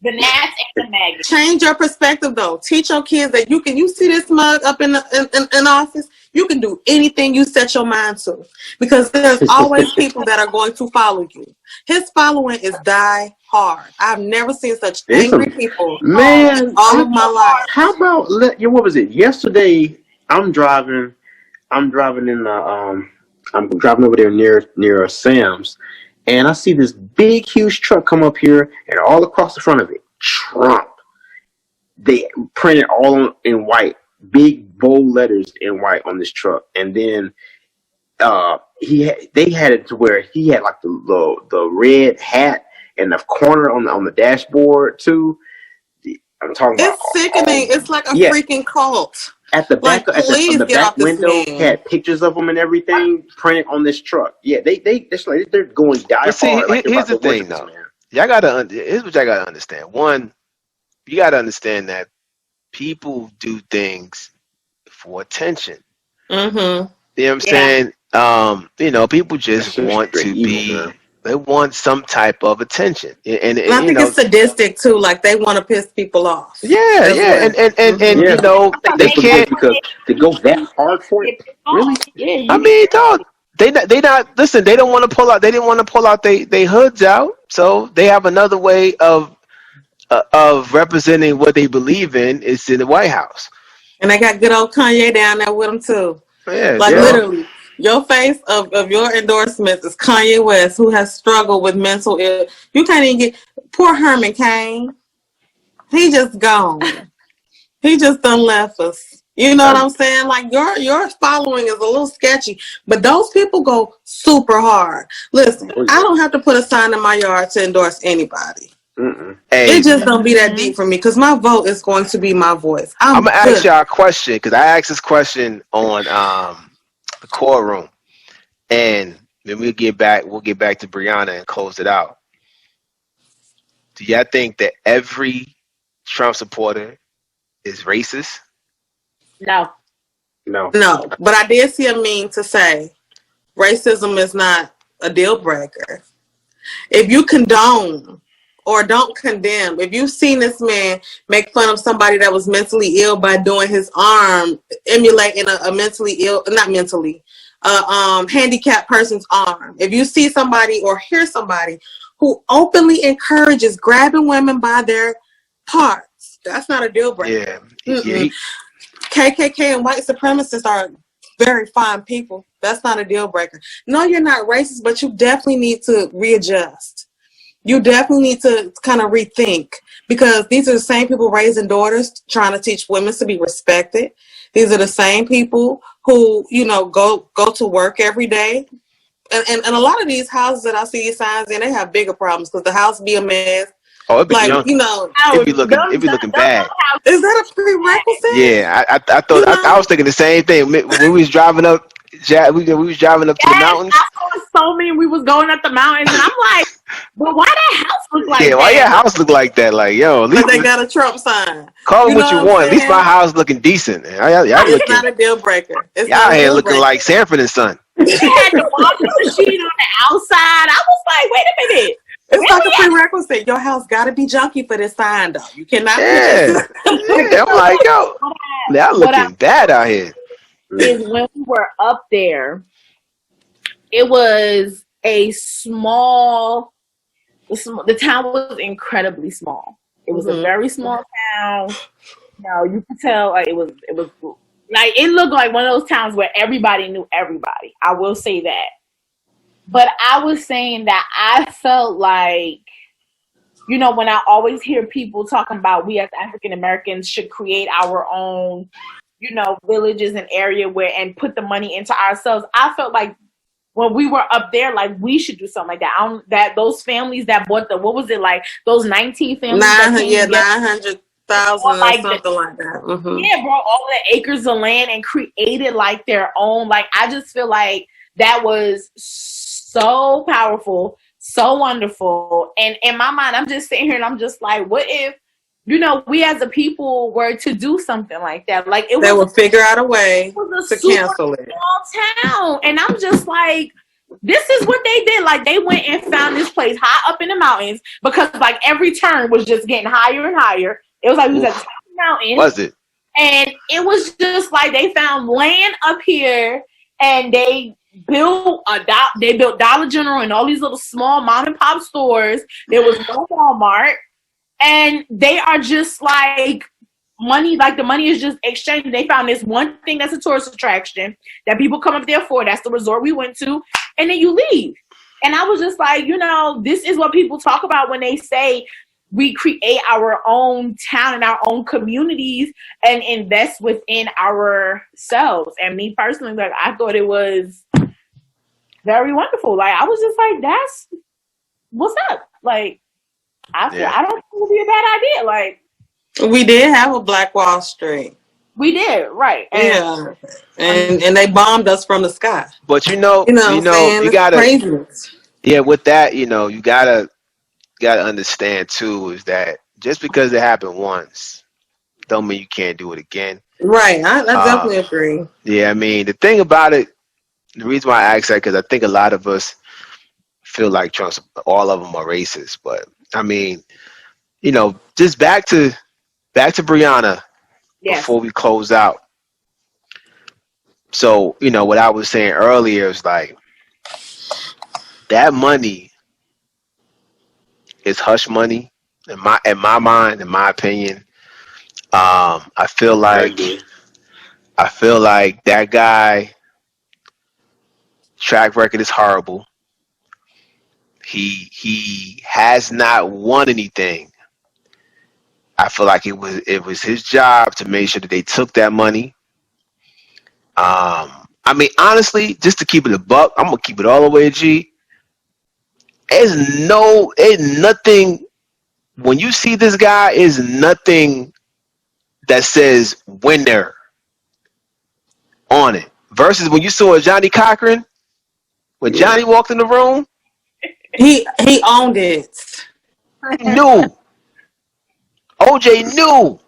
Speaker 2: The gnats and the maggots.
Speaker 4: Change your perspective, though. Teach your kids that you see this mug up in office. You can do anything you set your mind to, because there's always people that are going to follow you. His following is die hard. I've never seen such angry people,
Speaker 3: man,
Speaker 4: all of my life.
Speaker 3: How about what was it? Yesterday, I'm driving in I'm driving over there near Sam's, and I see this big, huge truck come up here, and all across the front of it, Trump. They printed all in white, big, bold letters in white on this truck, and then they had it to where he had like the red hat and the corner on the dashboard too. I'm talking about.
Speaker 4: It's sickening. It's like a freaking cult.
Speaker 3: At the back, on the back window, had pictures of them and everything printed on this truck. Yeah, they're going die hard.
Speaker 1: See, here's the thing, though. Here's what y'all gotta understand. One, you gotta understand that people do things for attention.
Speaker 4: Mm-hmm.
Speaker 1: You know what I'm saying? People just want to be. They want some type of attention, and
Speaker 4: I think it's sadistic too. Like they want to piss people off.
Speaker 1: Yeah, and they can't
Speaker 3: because to go that hard for it. Really?
Speaker 2: Yeah.
Speaker 1: I mean, dog. They not listen. They don't want to pull out. They didn't want to pull out they hoods out. So they have another way of representing what they believe in. Is in the White House,
Speaker 4: and they got good old Kanye down there with them too.
Speaker 1: Yeah,
Speaker 4: literally. Your face of your endorsements is Kanye West, who has struggled with mental illness. You can't even get poor Herman Cain. He just gone. He just done left us. You know what I'm saying? Like your following is a little sketchy, but those people go super hard. Listen, I don't have to put a sign in my yard to endorse anybody.
Speaker 1: Hey,
Speaker 4: it just don't be that deep for me because my vote is going to be my voice. I'm
Speaker 1: gonna ask y'all a question because I asked this question on the core room, and then we'll get back to Breonna and close it out. Do y'all think that every Trump supporter is racist?
Speaker 2: No.
Speaker 4: But I did see a meme to say racism is not a deal breaker. If you condone or don't condemn, if you've seen this man make fun of somebody that was mentally ill by doing his arm, emulating a mentally ill, not mentally, handicapped person's arm. If you see somebody or hear somebody who openly encourages grabbing women by their parts. That's not a deal breaker.
Speaker 1: Yeah.
Speaker 4: KKK and white supremacists are very fine people. That's not a deal breaker. No, you're not racist, but you definitely need to readjust. You definitely need to kind of rethink, because these are the same people raising daughters trying to teach women to be respected. These are the same people who, you know, go to work every day. And a lot of these houses that I see these signs in, they have bigger problems because the house be a mess.
Speaker 1: Oh, it'd be
Speaker 4: like,
Speaker 1: junky.
Speaker 4: You know,
Speaker 1: It'd be looking bad.
Speaker 4: Is that a prerequisite?
Speaker 1: Yeah, I thought I was thinking the same thing when we was driving up. We was driving up to the mountains.
Speaker 2: I saw so many. We was going up the mountains, and I'm like, "But why that house look like that?
Speaker 1: Why your house look like that? Like, yo, at least
Speaker 4: they got a Trump sign.
Speaker 1: Call it what you want. At least my house looking decent.
Speaker 4: It's not a deal breaker.
Speaker 1: Y'all here looking like Sanford and Son.
Speaker 2: They had the washing machine on the outside. I was like, wait a minute.
Speaker 4: It's like a prerequisite. Your house got to be junky for this sign, though. You cannot.
Speaker 1: I'm like, yo, y'all looking bad out here.
Speaker 2: Is when we were up there, it was a small. The town was incredibly small. It was a very small town. You know, you could tell like it was like it looked like one of those towns where everybody knew everybody. I will say that. But I was saying that I felt like, you know, when I always hear people talking about we as African Americans should create our own, you know, villages and area and put the money into ourselves. I felt like when we were up there, like we should do something like that. That those families that bought what was it like? Those 19 families.
Speaker 4: 900,000 or
Speaker 2: like
Speaker 4: something like that. Mm-hmm.
Speaker 2: Yeah, brought all the acres of land and created like their own. Like I just feel like that was so powerful, so wonderful. And in my mind, I'm just sitting here and I'm just like, what if, you know, we as a people were to do something like that? Like they
Speaker 4: would figure out a way to cancel it.
Speaker 2: Small town, and I'm just like, this is what they did. Like they went and found this place high up in the mountains because like every turn was just getting higher and higher. It was like we was at the top of the mountain.
Speaker 1: Was it?
Speaker 2: And it was just like they found land up here, and they built Dollar General and all these little small mom and pop stores. There was no Walmart, and they are just like money. Like the money is just exchanged. They found this one thing that's a tourist attraction that people come up there for. That's the resort we went to, and then you leave. And I was just like, you know, this is what people talk about when they say we create our own town and our own communities and invest within ourselves. And me personally, like I thought it was very wonderful. Like I was just like, that's what's up. Like I don't think it would be a bad idea. Like
Speaker 4: we did have a Black Wall Street.
Speaker 2: We did, right?
Speaker 4: And, and they bombed us from the sky.
Speaker 1: But you gotta
Speaker 4: craziness.
Speaker 1: Yeah, with that, you know, you gotta understand too is that just because it happened once don't mean you can't do it again.
Speaker 4: Right. I definitely agree.
Speaker 1: Yeah, I mean the thing about it, the reason why I ask that, because I think a lot of us feel like Trump's all of them are racist, but I mean, you know, just back to Breonna before we close out. So, you know, what I was saying earlier is like that money is hush money in my mind, in my opinion. I feel like that guy track record is horrible. He has not won anything. I feel like it was his job to make sure that they took that money. I mean, honestly, just to keep it a buck, I'm gonna keep it all the way, G. Ain't nothing. When you see this guy, is nothing that says winner on it. Versus when you saw Johnny Cochran, when Johnny walked in the room,
Speaker 4: he owned it.
Speaker 1: He knew. OJ knew.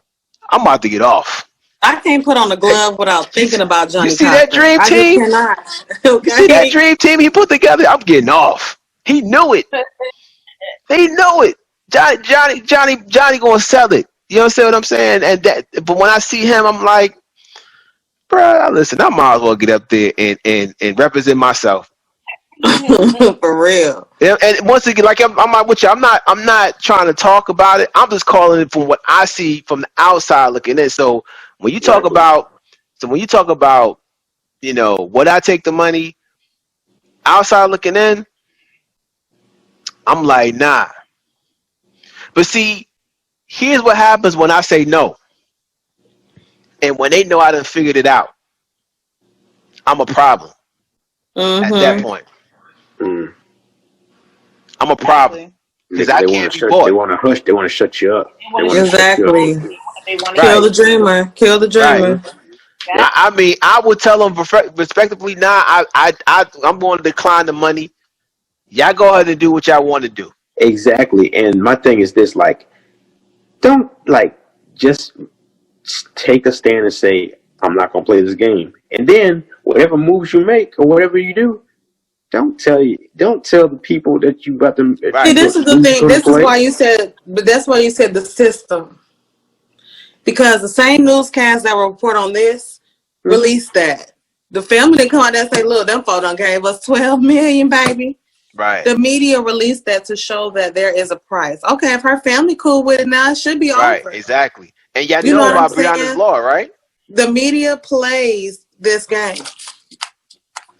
Speaker 1: I'm about to get off.
Speaker 4: I can't put on a glove without thinking about Johnny.
Speaker 1: You see
Speaker 4: Cochran.
Speaker 1: that dream team?
Speaker 4: I just cannot. Okay?
Speaker 1: You see that dream team he put together? I'm getting off. He knew it. He knew it. Johnny gonna sell it. You understand what I'm saying? But when I see him, I'm like, bro, listen, I might as well get up there and represent myself.
Speaker 4: For real.
Speaker 1: And once again, like I'm not with you. I'm not trying to talk about it. I'm just calling it from what I see from the outside looking in. So when you talk
Speaker 3: Exactly.
Speaker 1: about, would I take the money outside looking in? I'm like, nah. But see, here's what happens when I say no, and when they know I done figured it out, I'm a problem at that
Speaker 4: Mm-hmm.
Speaker 1: point.
Speaker 3: Mm.
Speaker 1: I'm a problem because I
Speaker 3: They want
Speaker 1: can't
Speaker 3: to
Speaker 1: be
Speaker 3: shut. They
Speaker 1: bought.
Speaker 3: want to hush. They want to shut you up.
Speaker 2: They
Speaker 3: They
Speaker 2: want to
Speaker 3: want to
Speaker 2: shut
Speaker 3: shut you up.
Speaker 4: Exactly.
Speaker 2: they want to
Speaker 4: Kill
Speaker 1: Right,
Speaker 4: the dreamer. Kill the
Speaker 1: right.
Speaker 4: dreamer.
Speaker 2: yeah.
Speaker 1: I mean, I would tell them respectively, nah, I'm going to decline the money. Y'all go ahead and do what y'all want to do.
Speaker 3: Exactly. And my thing is this: like, don't like just take a stand and say, "I'm not gonna play this game." And then whatever moves you make or whatever you do, don't tell the people that you got them that
Speaker 4: See,
Speaker 1: Right,
Speaker 3: you
Speaker 4: this is the
Speaker 3: who you
Speaker 4: thing.
Speaker 3: gonna
Speaker 4: This is
Speaker 3: play.
Speaker 4: why you said, but that's why you said the system. Because the same newscasts that will report on this
Speaker 3: Mm-hmm.
Speaker 4: release that. The family didn't come out there and say, look, them folk done gave us 12 million, baby.
Speaker 1: right,
Speaker 4: The media released that to show that there is a price. Okay, if her family cool with it now, it should be
Speaker 1: right,
Speaker 4: over.
Speaker 1: exactly. And y'all
Speaker 4: You
Speaker 1: know
Speaker 4: know what I'm
Speaker 1: about Breonna's
Speaker 4: saying?
Speaker 1: law, right?
Speaker 4: The media plays this game.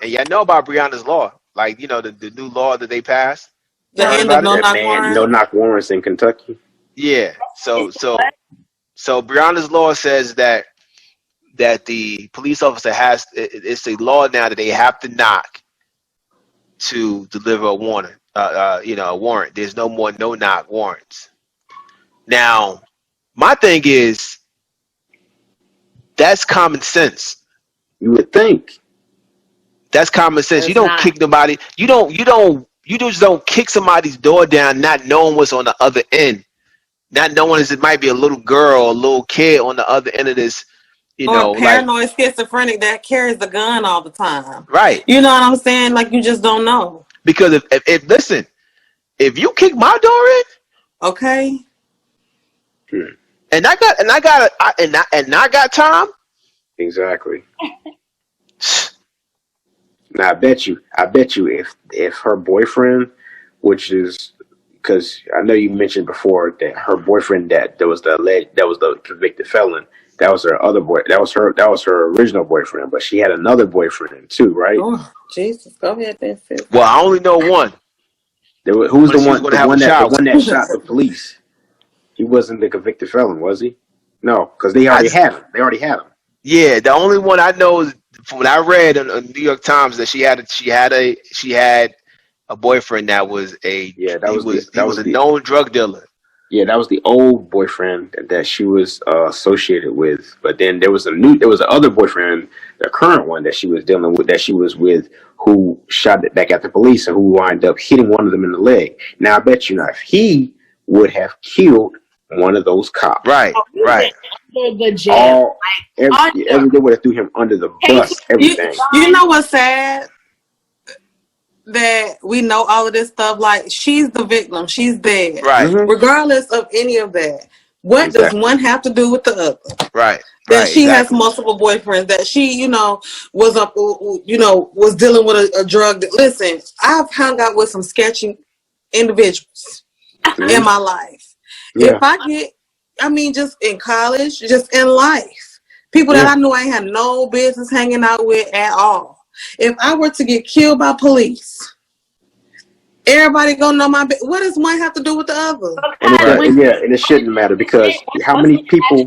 Speaker 1: And y'all know about Breonna's law, like the new law that they passed. You
Speaker 4: The
Speaker 1: heard
Speaker 4: end of
Speaker 1: about it?
Speaker 4: no
Speaker 3: That
Speaker 4: knock
Speaker 3: man, no
Speaker 4: warrant.
Speaker 3: knock warrants in Kentucky.
Speaker 1: Yeah.
Speaker 2: It's
Speaker 1: So Breonna's law says that the police officer it's a law now that they have to knock to deliver a warrant. A warrant. There's no more no knock warrants. Now, my thing is that's common sense.
Speaker 3: You would think.
Speaker 1: That's common sense. You
Speaker 2: it's
Speaker 1: don't
Speaker 2: not.
Speaker 1: kick nobody. You just don't kick somebody's door down, not knowing what's on the other end, not knowing it might be a little girl, a little kid on the other end of this.
Speaker 4: Or a
Speaker 1: Like
Speaker 4: paranoid schizophrenic that carries the gun all the time.
Speaker 1: right.
Speaker 4: You know what I'm saying? Like you just don't know.
Speaker 1: Because if listen, if you kick my door in,
Speaker 4: Okay?
Speaker 3: Hmm.
Speaker 1: and I got time.
Speaker 3: Exactly. Now I bet you, if her boyfriend, which is because I know you mentioned before that her boyfriend that was the convicted felon. That was her other boy. That was her original boyfriend. But she had another boyfriend too, right?
Speaker 4: Oh, Jesus. Go ahead, then, sis.
Speaker 1: Well, I only know one.
Speaker 3: Who was
Speaker 1: One
Speaker 3: the
Speaker 1: that she was
Speaker 3: one?
Speaker 1: going to have a
Speaker 3: The
Speaker 1: child
Speaker 3: one
Speaker 1: with.
Speaker 3: that shot the police. He wasn't the convicted felon, was he? No, because they
Speaker 1: I
Speaker 3: already
Speaker 1: just
Speaker 3: had him. They already had him.
Speaker 1: Yeah, the only one I know is from what I read in New York Times that she had a boyfriend that was
Speaker 3: Yeah,
Speaker 1: he was a known drug dealer.
Speaker 3: that was the old boyfriend that she was associated with. But then there was the other boyfriend, the current one that she was dealing with, that she was with, who shot it back at the police and who wound up hitting one of them in the leg. Now I bet you not, if he would have killed one of those cops,
Speaker 1: Right,
Speaker 2: Oh, he
Speaker 1: right.
Speaker 2: went under the jail.
Speaker 3: all
Speaker 2: Under.
Speaker 3: they would have threw him under the
Speaker 2: Case
Speaker 3: bus,
Speaker 4: You,
Speaker 3: everything.
Speaker 4: you know what's sad? That we know all of this stuff. Like, she's the victim. She's dead.
Speaker 1: Right,
Speaker 3: Mm-hmm.
Speaker 4: Regardless of any of that. What does
Speaker 3: Exactly.
Speaker 4: one have to do with the other?
Speaker 1: right,
Speaker 4: That
Speaker 1: right,
Speaker 4: she has
Speaker 1: exactly.
Speaker 4: multiple boyfriends, that she, was up, was dealing with a drug. Listen, I've hung out with some sketchy individuals in
Speaker 3: Mm-hmm.
Speaker 4: my life. If
Speaker 3: Yeah,
Speaker 4: I get, just in college, just in life, people that
Speaker 3: yeah.
Speaker 4: I knew I ain't had no business hanging out with at all. If I were to get killed by police, everybody gonna know my. What does one have to do with the other?
Speaker 2: Because
Speaker 1: Right,
Speaker 2: when
Speaker 3: And it shouldn't matter because how
Speaker 2: what's
Speaker 3: many people?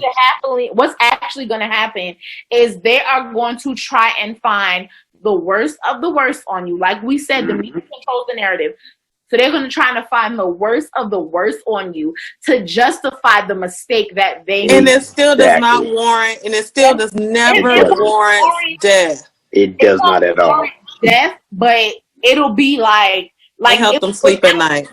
Speaker 2: actually going to happen is they are going to try and find the worst of the worst on you. Like we said, the media
Speaker 3: Mhm.
Speaker 2: controls the narrative. So they're going to try to find the worst of the worst on you to justify the mistake that they
Speaker 4: And
Speaker 2: made.
Speaker 4: it still does not
Speaker 3: Exactly.
Speaker 4: warrant, and it still does
Speaker 3: It
Speaker 4: never
Speaker 2: It
Speaker 3: doesn't.
Speaker 2: won't
Speaker 4: warrant
Speaker 2: warrant,
Speaker 4: death.
Speaker 3: It
Speaker 2: it
Speaker 3: does not
Speaker 2: won't
Speaker 3: at all.
Speaker 2: warrant death, but it'll be
Speaker 4: It
Speaker 2: like
Speaker 4: helped
Speaker 2: if
Speaker 4: them sleep at night.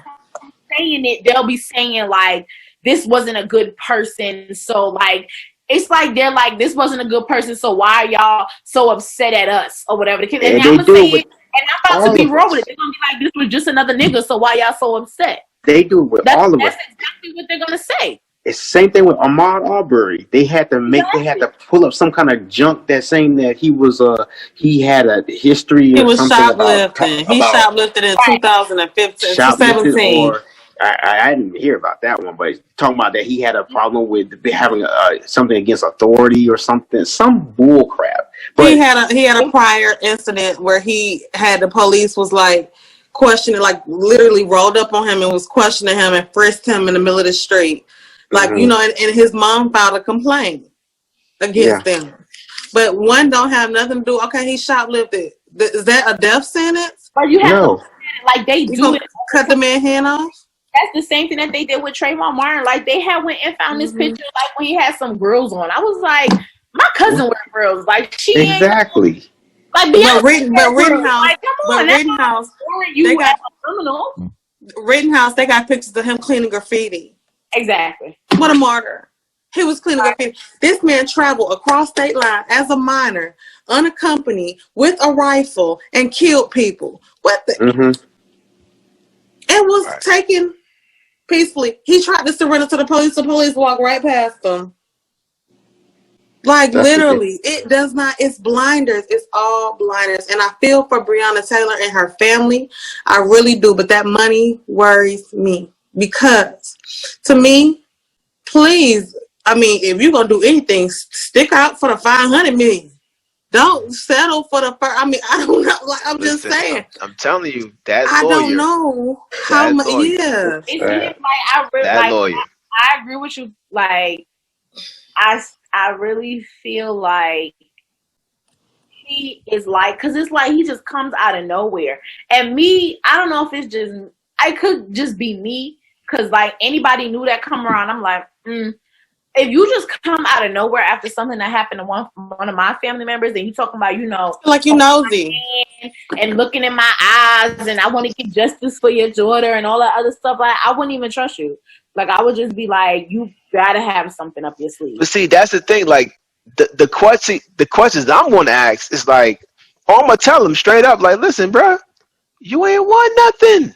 Speaker 2: saying it, they'll be saying like this wasn't a good person. So like it's like they're like this wasn't a good person. So why are y'all so upset at us or whatever the case? And
Speaker 3: And
Speaker 2: I'm
Speaker 3: they
Speaker 2: gonna
Speaker 3: do
Speaker 2: say
Speaker 3: it with
Speaker 2: it, and I'm about to
Speaker 3: all
Speaker 2: be
Speaker 3: of
Speaker 2: real with it.
Speaker 3: us.
Speaker 2: They're gonna be like this was just another nigga. So why y'all so upset?
Speaker 3: They do it with
Speaker 2: That's
Speaker 3: all of us.
Speaker 2: that's exactly what they're gonna say.
Speaker 3: It's the same thing with Ahmaud Arbery. They had to pull up some kind of junk that saying that he had a history
Speaker 4: He
Speaker 3: or
Speaker 4: was
Speaker 3: something
Speaker 4: shoplifting. He
Speaker 3: about
Speaker 4: shoplifted in
Speaker 2: Right.
Speaker 4: 2015,
Speaker 3: shoplifted
Speaker 4: 2017.
Speaker 3: or I didn't hear about that one, but talking about that he had a problem with having something against authority or something, some bull crap.
Speaker 4: He
Speaker 3: But
Speaker 4: had a prior incident where he had the police was like questioning, like literally rolled up on him and was questioning him and frisked him in the middle of the street. Like, you know, and his mom filed a complaint against them. But one don't have nothing to do. Okay, he shoplifted. Is that a death sentence?
Speaker 2: But you have to
Speaker 3: no,
Speaker 2: like they
Speaker 4: You
Speaker 2: do
Speaker 4: gonna
Speaker 2: it.
Speaker 4: cut the man hand off?
Speaker 2: That's the same thing that they did with Trayvon Martin. Like they had went and found this picture, like when he had some grills on. I was like, my cousin wear grills. Like she ain't
Speaker 3: exactly.
Speaker 2: like
Speaker 4: But
Speaker 2: Beyonce.
Speaker 4: Rittenhouse,
Speaker 2: Like come on, that's not for
Speaker 4: they
Speaker 2: you as
Speaker 4: got
Speaker 2: a criminal.
Speaker 4: Rittenhouse. They got pictures of him cleaning graffiti.
Speaker 2: Exactly.
Speaker 4: What a martyr! He was cleaning graffiti. This man traveled across state line as a minor, unaccompanied, with a rifle, and killed people. What the? And was taken peacefully. He tried to surrender to the police. The police walked right past him. Like
Speaker 3: That's
Speaker 4: literally, it does not. It's blinders. It's all blinders. And I feel for Breonna Taylor and her family. I really do. But that money worries me because, to me, please. I mean, if you're gonna do anything, stick out for the 500 million. Don't settle for the first. I mean, I don't know. Like I'm just saying.
Speaker 1: I'm telling you, that
Speaker 4: I
Speaker 1: lawyer.
Speaker 4: don't know how much. Yeah,
Speaker 2: It's just like I really
Speaker 1: that
Speaker 2: like.
Speaker 1: lawyer.
Speaker 2: I agree with you. Like I really feel like he is like, because it's like he just comes out of nowhere. And me, I don't know if it's just, I could just be me, because like anybody knew that come around, I'm like, if you just come out of nowhere after something that happened to one of my family members, and you talking about, you know,
Speaker 4: like you nosy
Speaker 2: and looking in my eyes, and I want to get justice for your daughter and all that other stuff, like I wouldn't even trust you. Like I would just be like, you gotta have something up your sleeve.
Speaker 1: But see, that's the thing. Like the questions I'm going to ask is like, I'm gonna tell them straight up, like, listen, bro, you ain't won nothing.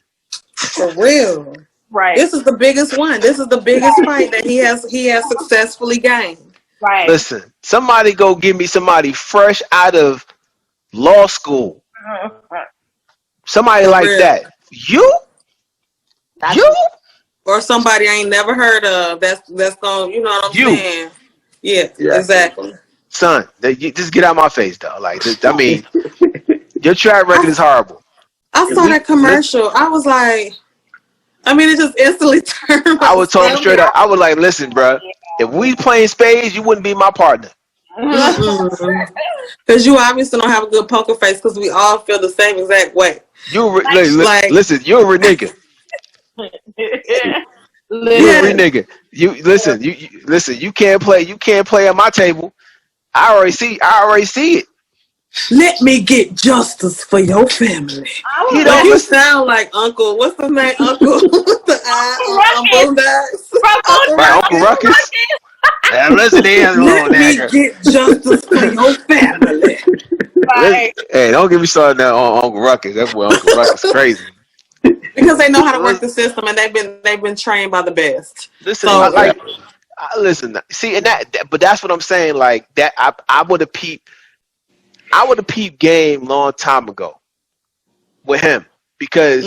Speaker 4: for real.
Speaker 2: Right.
Speaker 4: This is the biggest one. This is the biggest fight that he has successfully gained.
Speaker 2: Right.
Speaker 1: Listen, somebody go give me somebody fresh out of law school. Somebody
Speaker 4: For
Speaker 1: like
Speaker 4: real.
Speaker 1: that. You?
Speaker 4: Or somebody I ain't never heard of. That's going. You know what I'm saying? Yeah, exactly.
Speaker 1: Son, just get out my face, though. Like, I mean, your track record is horrible.
Speaker 4: I saw that commercial. I was like, I mean, it just instantly turned.
Speaker 1: I would tell him straight up. I was like, listen, bro, if we playing spades, you wouldn't be my partner.
Speaker 4: Because you obviously don't have a good poker face, because we all feel the same exact way.
Speaker 1: Listen, you're a nigga. You're a nigga. You listen. You listen. You can't play. You can't play at my table. I already see it.
Speaker 4: Let me get justice for your family.
Speaker 1: He
Speaker 4: don't you sound like Uncle? What's his name? Uncle Boondocks.
Speaker 1: Uncle Ruckus. Listen here,
Speaker 4: let me get justice for your family.
Speaker 1: Hey, don't get me started on Uncle Ruckus. That's where Uncle Ruckus is crazy.
Speaker 4: Because they know how to work the system, and they've been trained by the best.
Speaker 1: Listen,
Speaker 4: so,
Speaker 1: listen. See, and but that's what I'm saying. Like that, I would have peeped game long time ago with him, because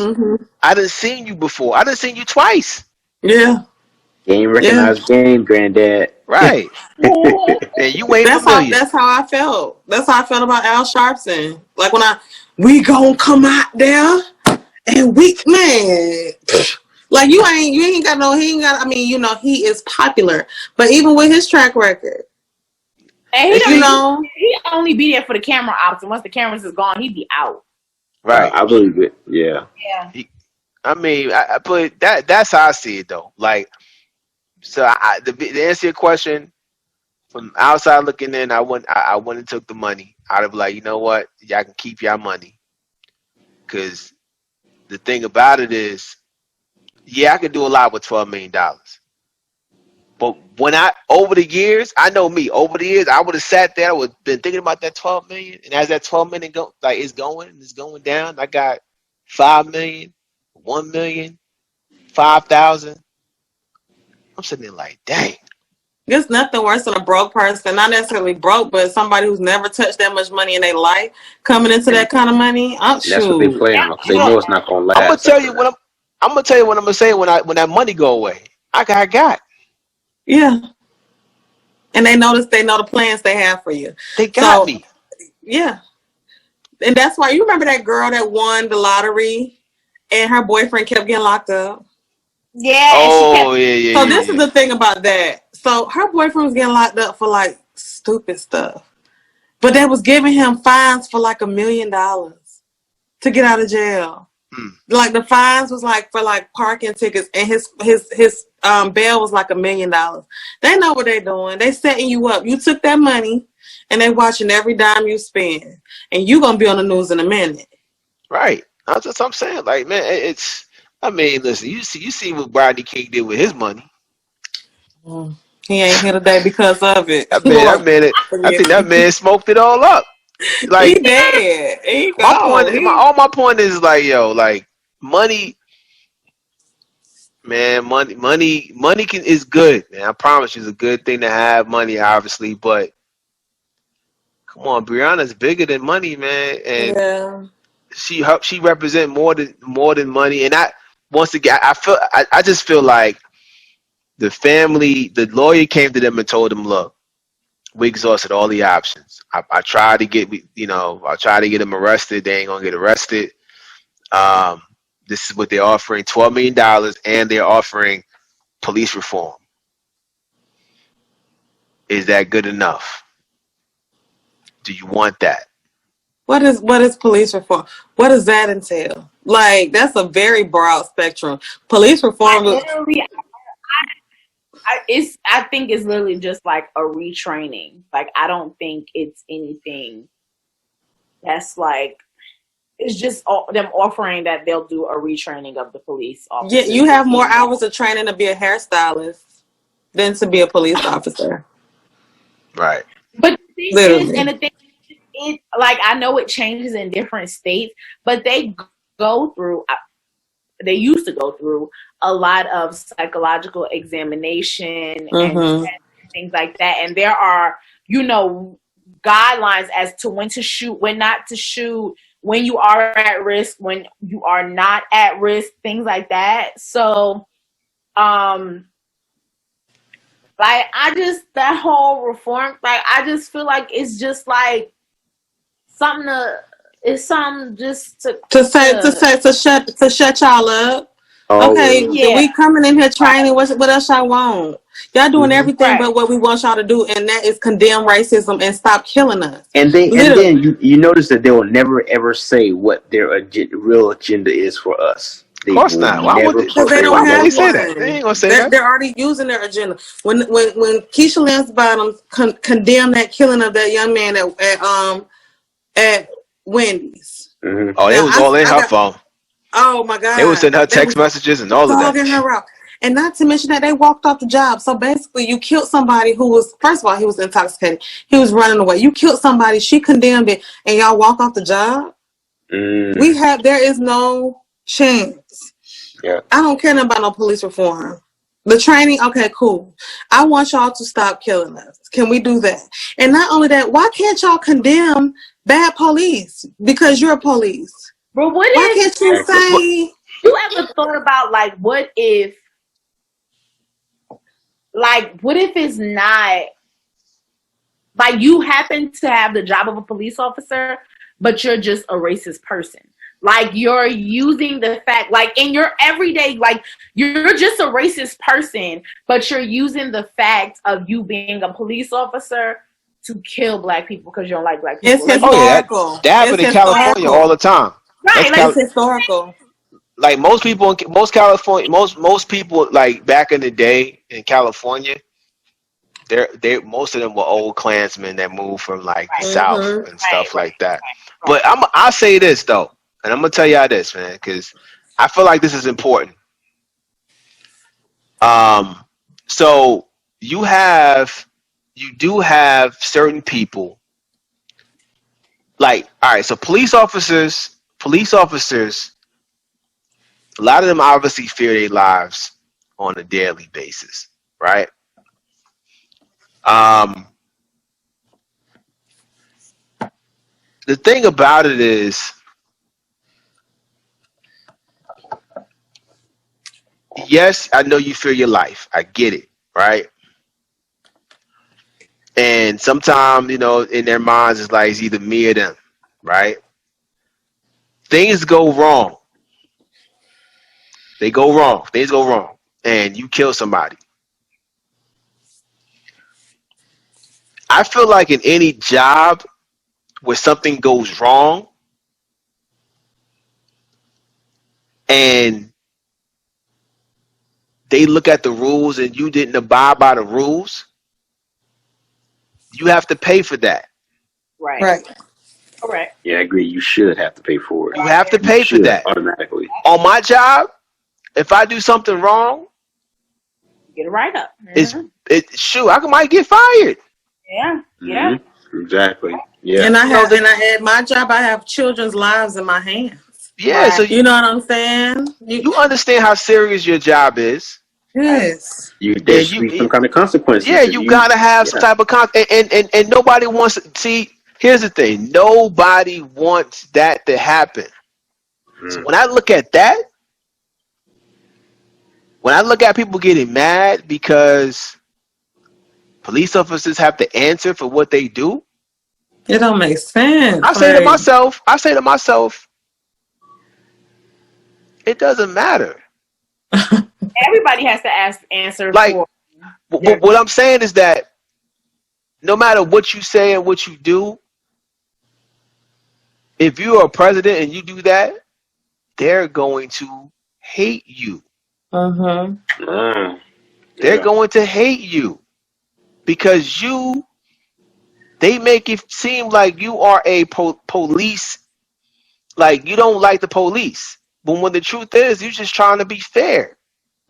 Speaker 1: I done seen you before. I done seen you twice.
Speaker 4: Yeah.
Speaker 3: Game recognized game, granddad.
Speaker 1: Right. And you ain't familiar.
Speaker 4: That's how I felt. That's how I felt about Al Sharpton. Like when we gonna come out there and man. Like you ain't got no, he ain't got, I mean, you know, he is popular. But even with his track record.
Speaker 2: And he only be there for the camera ops, and once the cameras is gone, he'd be out.
Speaker 1: Right.
Speaker 3: I believe it. Yeah.
Speaker 2: Yeah.
Speaker 1: I mean, but that's how I see it though. Like, so to answer your question, from outside looking in, I went and took the money. I'd be like, you know what, y'all can keep y'all money, because the thing about it is, I could do a lot with $12 million. But over the years, I know me, over the years, I would have sat there, I would have been thinking about that 12 million. And as that 12 million it's going down, I got 5 million, 1 million, 5,000. I'm sitting there like, dang.
Speaker 4: There's nothing worse than a broke person, not necessarily broke, but somebody who's never touched that much money in their life coming into
Speaker 3: And
Speaker 4: that kind of money. I'm
Speaker 3: that's what they
Speaker 4: shoot.
Speaker 3: play
Speaker 2: Yeah,
Speaker 3: on because
Speaker 1: You
Speaker 3: they
Speaker 1: know,
Speaker 3: know it's not gonna
Speaker 1: I'm gonna
Speaker 3: last
Speaker 1: tell
Speaker 3: after
Speaker 1: you
Speaker 3: that.
Speaker 1: what I'm gonna tell you what I'm gonna say when that money go away. I got.
Speaker 4: Yeah. And they know the plans they have for you.
Speaker 1: They got
Speaker 4: So
Speaker 1: me.
Speaker 4: yeah. And that's why you remember that girl that won the lottery and her boyfriend kept getting locked up.
Speaker 2: yeah, and she
Speaker 1: Oh
Speaker 2: kept.
Speaker 4: So this is
Speaker 1: yeah.
Speaker 4: the thing about that. So her boyfriend was getting locked up for like stupid stuff. But they was giving him fines for like $1 million to get out of jail.
Speaker 1: Hmm.
Speaker 4: Like the fines was like for like parking tickets, and his bail was like $1 million. They know what they're doing. They setting you up. You took that money, and they watching every dime you spend, and you gonna be on the news in a minute.
Speaker 1: Right. That's what I'm saying. Like, man, it's. I mean, listen. You see what Rodney King did with his money.
Speaker 4: He ain't here today because of it.
Speaker 1: I mean,
Speaker 4: Lord,
Speaker 1: I
Speaker 4: forgive
Speaker 1: think that
Speaker 4: me.
Speaker 1: man smoked it all up.
Speaker 4: He
Speaker 1: Like
Speaker 4: dead. He
Speaker 1: my point,
Speaker 4: gone.
Speaker 1: my point is like, yo, like money, man, money is good, man. I promise you, it's a good thing to have money, obviously, but come on, Brianna's bigger than money, man, and
Speaker 4: Yeah.
Speaker 1: she represent more than money. And I once again, I just feel like the lawyer came to them and told them, look, we exhausted all the options. I tried to I tried to get them arrested. They ain't gonna get arrested. Um, this is what they're offering: $12 million, and they're offering police reform. Is that good enough? Do you want that?
Speaker 4: What is police reform? What does that entail? Like that's a very broad spectrum. Police reform.
Speaker 2: Literally, I think it's literally just like a retraining. Like I don't think it's anything that's like it's just them offering that they'll do a retraining of the police
Speaker 4: Yeah,
Speaker 2: officers
Speaker 4: you have more
Speaker 2: in that.
Speaker 4: hours of training to be a hairstylist than to be a police officer.
Speaker 1: Right.
Speaker 2: But the thing is, and
Speaker 4: Literally.
Speaker 2: the thing is, like I know it changes in different states, but go through. They used to go through a lot of psychological examination and
Speaker 4: Mm-hmm.
Speaker 2: things like that, and there are guidelines as to when to shoot, when not to shoot, when you are at risk, when you are not at risk, things like that. So like I just that whole reform, like I just feel like it's just like something to it's something just
Speaker 4: To shut y'all up. Okay,
Speaker 3: Always.
Speaker 2: yeah,
Speaker 4: we coming in here training. What else y'all want? Y'all doing
Speaker 3: Hmm.
Speaker 4: everything
Speaker 2: right.
Speaker 4: but what we want y'all to do, and that is condemn racism and stop killing us.
Speaker 3: And then
Speaker 4: Literally.
Speaker 3: you notice that they will never ever say what their real agenda is for us.
Speaker 1: Of
Speaker 3: They
Speaker 1: course
Speaker 3: will
Speaker 1: not. Why would
Speaker 3: never
Speaker 1: they?
Speaker 4: Because
Speaker 3: put
Speaker 4: they
Speaker 3: their
Speaker 4: don't
Speaker 1: Why would
Speaker 3: real
Speaker 1: they
Speaker 4: have
Speaker 1: say
Speaker 3: agenda.
Speaker 1: that? They
Speaker 4: one.
Speaker 1: ain't gonna say
Speaker 4: They're,
Speaker 1: that.
Speaker 4: they're already using their agenda. When Keisha Lance Bottoms condemned that killing of that young man at Wendy's.
Speaker 3: Hmm.
Speaker 1: Oh, they
Speaker 4: Now
Speaker 1: was all in
Speaker 4: I
Speaker 1: her
Speaker 4: got,
Speaker 1: phone.
Speaker 4: oh my
Speaker 1: They was
Speaker 4: God,
Speaker 1: sending her
Speaker 4: they
Speaker 1: text
Speaker 4: was
Speaker 1: messages and all of that.
Speaker 4: dogging her out. And not to mention that they walked off the job. So basically, you killed somebody who was, first of all, he was intoxicated. He was running away. You killed somebody. She condemned it, and y'all walk off the job.
Speaker 3: Mm,
Speaker 4: There is no chance.
Speaker 3: yeah.
Speaker 4: I don't care nothing about no police reform. The training, okay, cool. I want y'all to stop killing us. Can we do that? And not only that, why can't y'all condemn bad police because you're police?
Speaker 2: But
Speaker 4: Why can't you
Speaker 3: Exactly.
Speaker 1: But
Speaker 4: say,
Speaker 2: you ever thought about like what if it's not like you happen to have the job of a police officer, but you're just a racist person. Like you're using the fact, like in your everyday, like you're just a racist person, but you're using the fact of you being a police officer to kill black people because you don't like black
Speaker 4: it's
Speaker 2: people. Like you
Speaker 1: oh
Speaker 2: know,
Speaker 1: yeah,
Speaker 4: historical?
Speaker 1: that
Speaker 4: It's
Speaker 1: happened in California all
Speaker 4: historical.
Speaker 1: the time. That's
Speaker 2: right?
Speaker 4: It's
Speaker 1: Cal.
Speaker 4: historical.
Speaker 1: Like most people, most California, most people like back in the day in California, they most of them were old Klansmen that moved from like the
Speaker 2: Right,
Speaker 1: South
Speaker 4: Mm-hmm.
Speaker 1: and
Speaker 2: right,
Speaker 1: stuff
Speaker 2: right,
Speaker 1: like that.
Speaker 2: right.
Speaker 1: But I'll say this though, and I'm gonna tell y'all this, man, because I feel like this is important. Um, so you do have certain people like, all right, so police officers, a lot of them obviously fear their lives on a daily basis. right? Um, the thing about it is, yes, I know you fear your life. I get it, right? And sometimes, in their minds, it's like it's either me or them, right? Things go wrong. They go wrong. Things go wrong. And you kill somebody. I feel like in any job where something goes wrong and they look at the rules and you didn't abide by the rules, you have to pay for that.
Speaker 2: Right.
Speaker 4: Right.
Speaker 2: Correct.
Speaker 3: Yeah, I agree. You should have to pay for it.
Speaker 1: You have to
Speaker 3: You
Speaker 1: pay for
Speaker 3: should
Speaker 1: that.
Speaker 3: automatically.
Speaker 1: On my job, if I do something wrong,
Speaker 2: Get it right up.
Speaker 1: it's shoot, I might get fired.
Speaker 2: Yeah.
Speaker 3: Mm-hmm. Exactly. Yeah.
Speaker 4: And at my job, I have children's lives in my hands.
Speaker 1: Yeah,
Speaker 2: Right.
Speaker 1: so
Speaker 4: You know what I'm saying?
Speaker 1: you understand how serious your job is.
Speaker 4: Yes.
Speaker 3: There should be some kind of consequences.
Speaker 1: Yeah, you gotta have some type of and nobody wants to see. Here's the thing: nobody wants that to happen. So when I look at that, when I look at people getting mad because police officers have to answer for what they do,
Speaker 4: It don't make sense.
Speaker 1: I say to myself, it doesn't matter.
Speaker 2: Everybody has to answer
Speaker 1: Like,
Speaker 2: for.
Speaker 1: what I'm saying is that no matter what you say and what you do, if you're a president and you do that, they're going to hate you. They're going to hate you because they make it seem like you are a police, like you don't like the police. But when the truth is, you're just trying to be fair.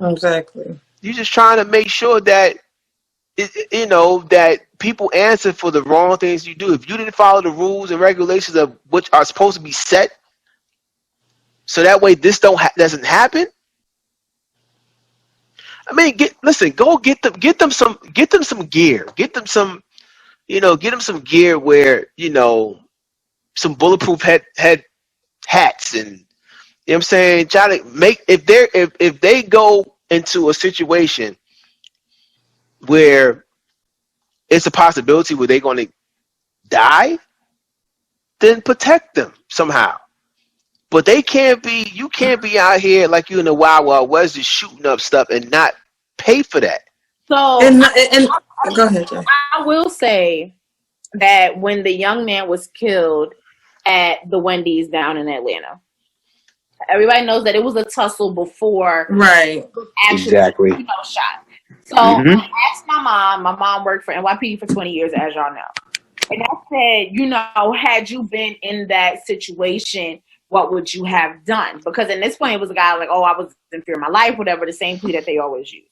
Speaker 4: Exactly.
Speaker 1: You're just trying to make sure that, that people answer for the wrong things you do. If you didn't follow the rules and regulations of which are supposed to be set, so that way this doesn't happen. I mean, go get them some gear, get them some, get them some gear where, some bulletproof head hats, and you know what I'm saying, try to make if they go into a situation where it's a possibility where they're going to die, then protect them somehow. But you can't be out here like you in the Wild Wild West just shooting up stuff and not pay for that.
Speaker 2: So
Speaker 4: and go ahead, Jay.
Speaker 2: I will say that when the young man was killed at the Wendy's down in Atlanta, everybody knows that it was a tussle before
Speaker 4: Right.
Speaker 2: actually shot. So I asked my mom. My mom worked for NYPD for 20 years, as y'all know. And I said, had you been in that situation, what would you have done? Because at this point, it was a guy like, oh, I was in fear of my life, whatever, the same plea that they always use.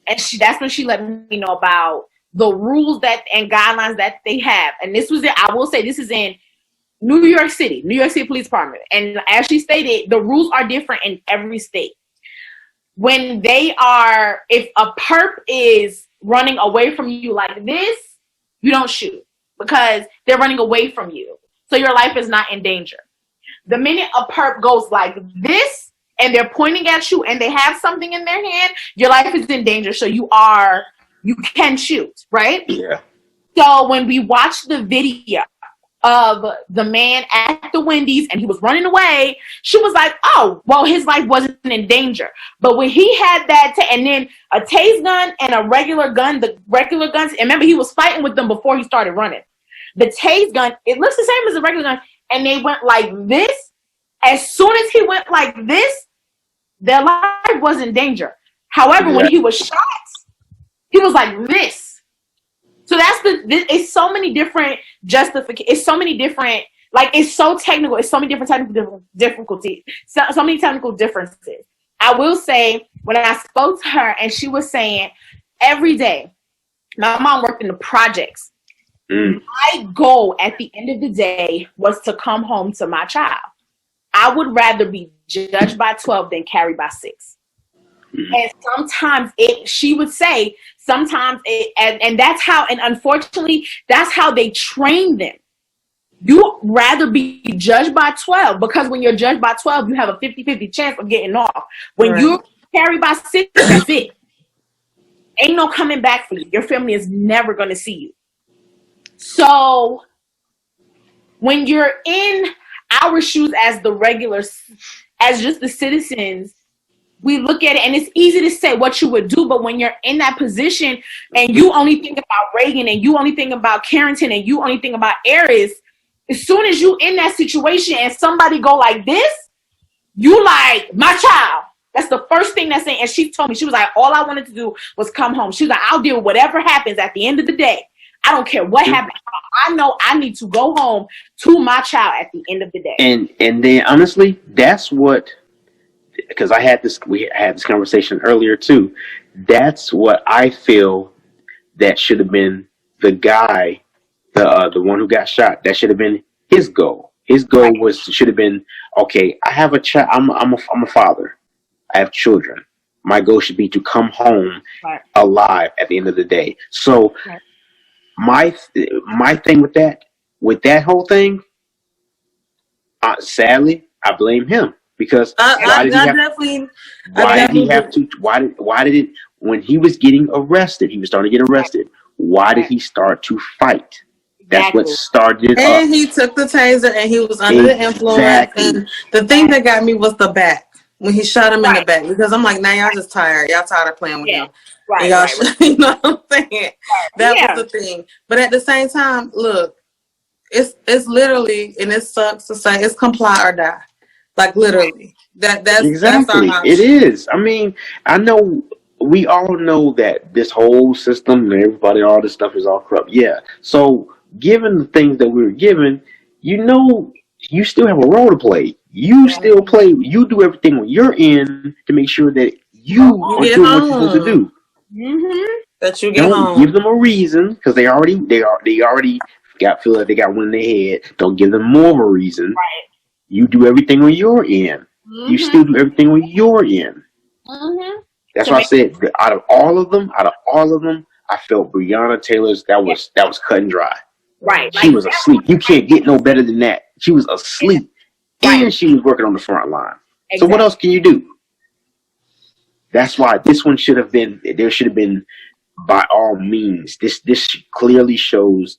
Speaker 2: And that's when she let me know about the rules and guidelines that they have. And this was I will say this is in New York City Police Department. And as she stated, the rules are different in every state. When if a perp is running away from you like this, you don't shoot because they're running away from you. So your life is not in danger. The minute a perp goes like this and they're pointing at you and they have something in their hand, your life is in danger. So you can shoot, right?
Speaker 3: Yeah.
Speaker 2: So when we watched the video of the man at the Wendy's and he was running away, she was like, oh, well, his life wasn't in danger. But when he had that, and then a tase gun and a regular gun, the regular guns, and remember, he was fighting with them before he started running. The tase gun, it looks the same as a regular gun, and they went like this. As soon as he went like this, their life was in danger. However, when he was shot, he was like this. So it's so many different justifications. It's so many different, it's so technical. It's so many different technical difficulties. So many technical differences. I will say, when I spoke to her and she was saying, every day, my mom worked in the projects. My goal at the end of the day was to come home to my child. I would rather be judged by 12 than carried by 6. And sometimes she would say, sometimes and that's how, and unfortunately, that's how they train them. You rather be judged by 12, because when you're judged by 12, you have a 50-50 chance of getting off. When you're carried by 6, that's it. Ain't no coming back for you. Your family is never going to see you. So when you're in our shoes as the regulars, as just the citizens, we look at it and it's easy to say what you would do, but when you're in that position and you only think about Reagan and you only think about Carrington and you only think about Aries, as soon as you in that situation and somebody go like this, you like, my child. That's the first thing that's saying. And she told me, she was like, all I wanted to do was come home. She was like, I'll deal with whatever happens at the end of the day. I don't care what happens. I know I need to go home to my child at the end of the day.
Speaker 3: And then honestly, that's what, because we had this conversation earlier too. That's what I feel that should have been the guy, the one who got shot. That should have been his goal. His goal should have been, okay, I have a child. I'm a father. I have children. My goal should be to come home alive at the end of the day. So my thing with that whole thing, sadly, I blame him. Because why did it, when he was getting arrested, he was starting to get arrested, why did he start to fight? That's what started it up.
Speaker 4: And he took the taser and he was under the influence. And the thing that got me was the back. When he shot him in the back. Because I'm like, now y'all just tired. Y'all tired of playing with him. You know what I'm saying? That was the thing. But at the same time, look, it's literally, and it sucks to say, it's comply or die. Like literally, that's
Speaker 3: exactly. It is. I mean, I know we all know that this whole system and everybody, all this stuff is all corrupt. Yeah. So, given the things that we were given, you still have a role to play. You still play. You do everything on your end to make sure that you are doing what you're supposed to do.
Speaker 4: That you get
Speaker 3: Don't give them a reason because they already feel like they got one in their head. Don't give them more of a reason.
Speaker 2: Right.
Speaker 3: You do everything on your end. You still do everything on your end. That's why I said that out of all of them, I felt Breonna Taylor's that was cut and dry.
Speaker 2: Right.
Speaker 3: She was asleep. You can't get no better than that. She was asleep. And she was working on the front line. Exactly. So what else can you do? That's why this one should have been, there should have been, by all means, this clearly shows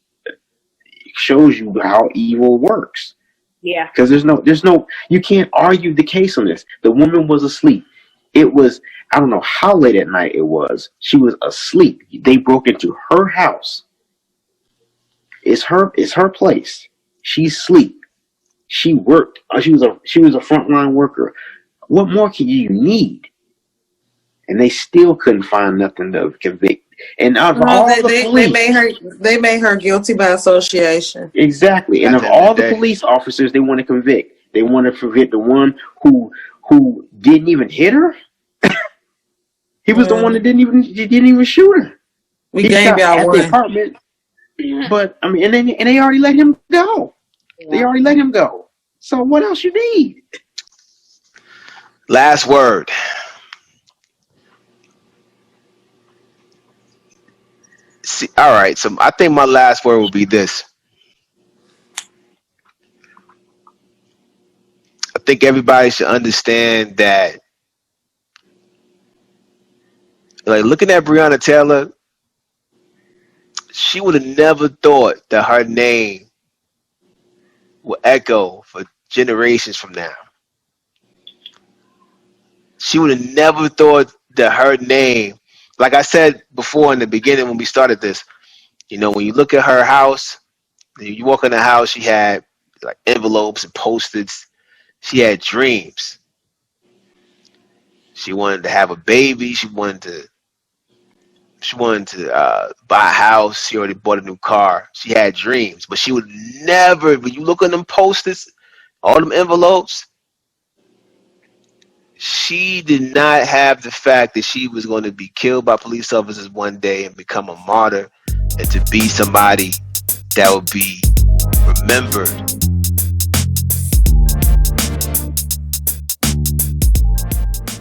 Speaker 3: you how evil works.
Speaker 2: Yeah.
Speaker 3: Because there's no, you can't argue the case on this. The woman was asleep. It was, I don't know how late at night it was. She was asleep. They broke into her house. It's her place. She's asleep. She worked. She was a frontline worker. What more can you need? And they still couldn't find nothing to convict. And out of all the police,
Speaker 4: they made her guilty by association.
Speaker 3: Exactly. And of all the police officers they want to convict, they want to convict the one who didn't even hit her. He was the one that didn't even shoot her.
Speaker 4: We gave y'all
Speaker 3: at
Speaker 4: one.
Speaker 3: the apartment. But I mean, and they already let him go. Yeah. They already let him go. So what else you need?
Speaker 1: Last word. See, all right. So I think my last word will be this. I think everybody should understand that, like, looking at Breonna Taylor, she would have never thought that her name will echo for generations from now. She would have never thought that her name, like I said before in the beginning when we started this, you know, when you look at her house, you walk in the house, she had like envelopes and Post-its. She had dreams. She wanted to have a baby. She wanted to buy a house. She already bought a new car. She had dreams, but she would never, when you look at them Post-its, all them envelopes, she did not have the fact that she was going to be killed by police officers one day and become a martyr and to be somebody that would be remembered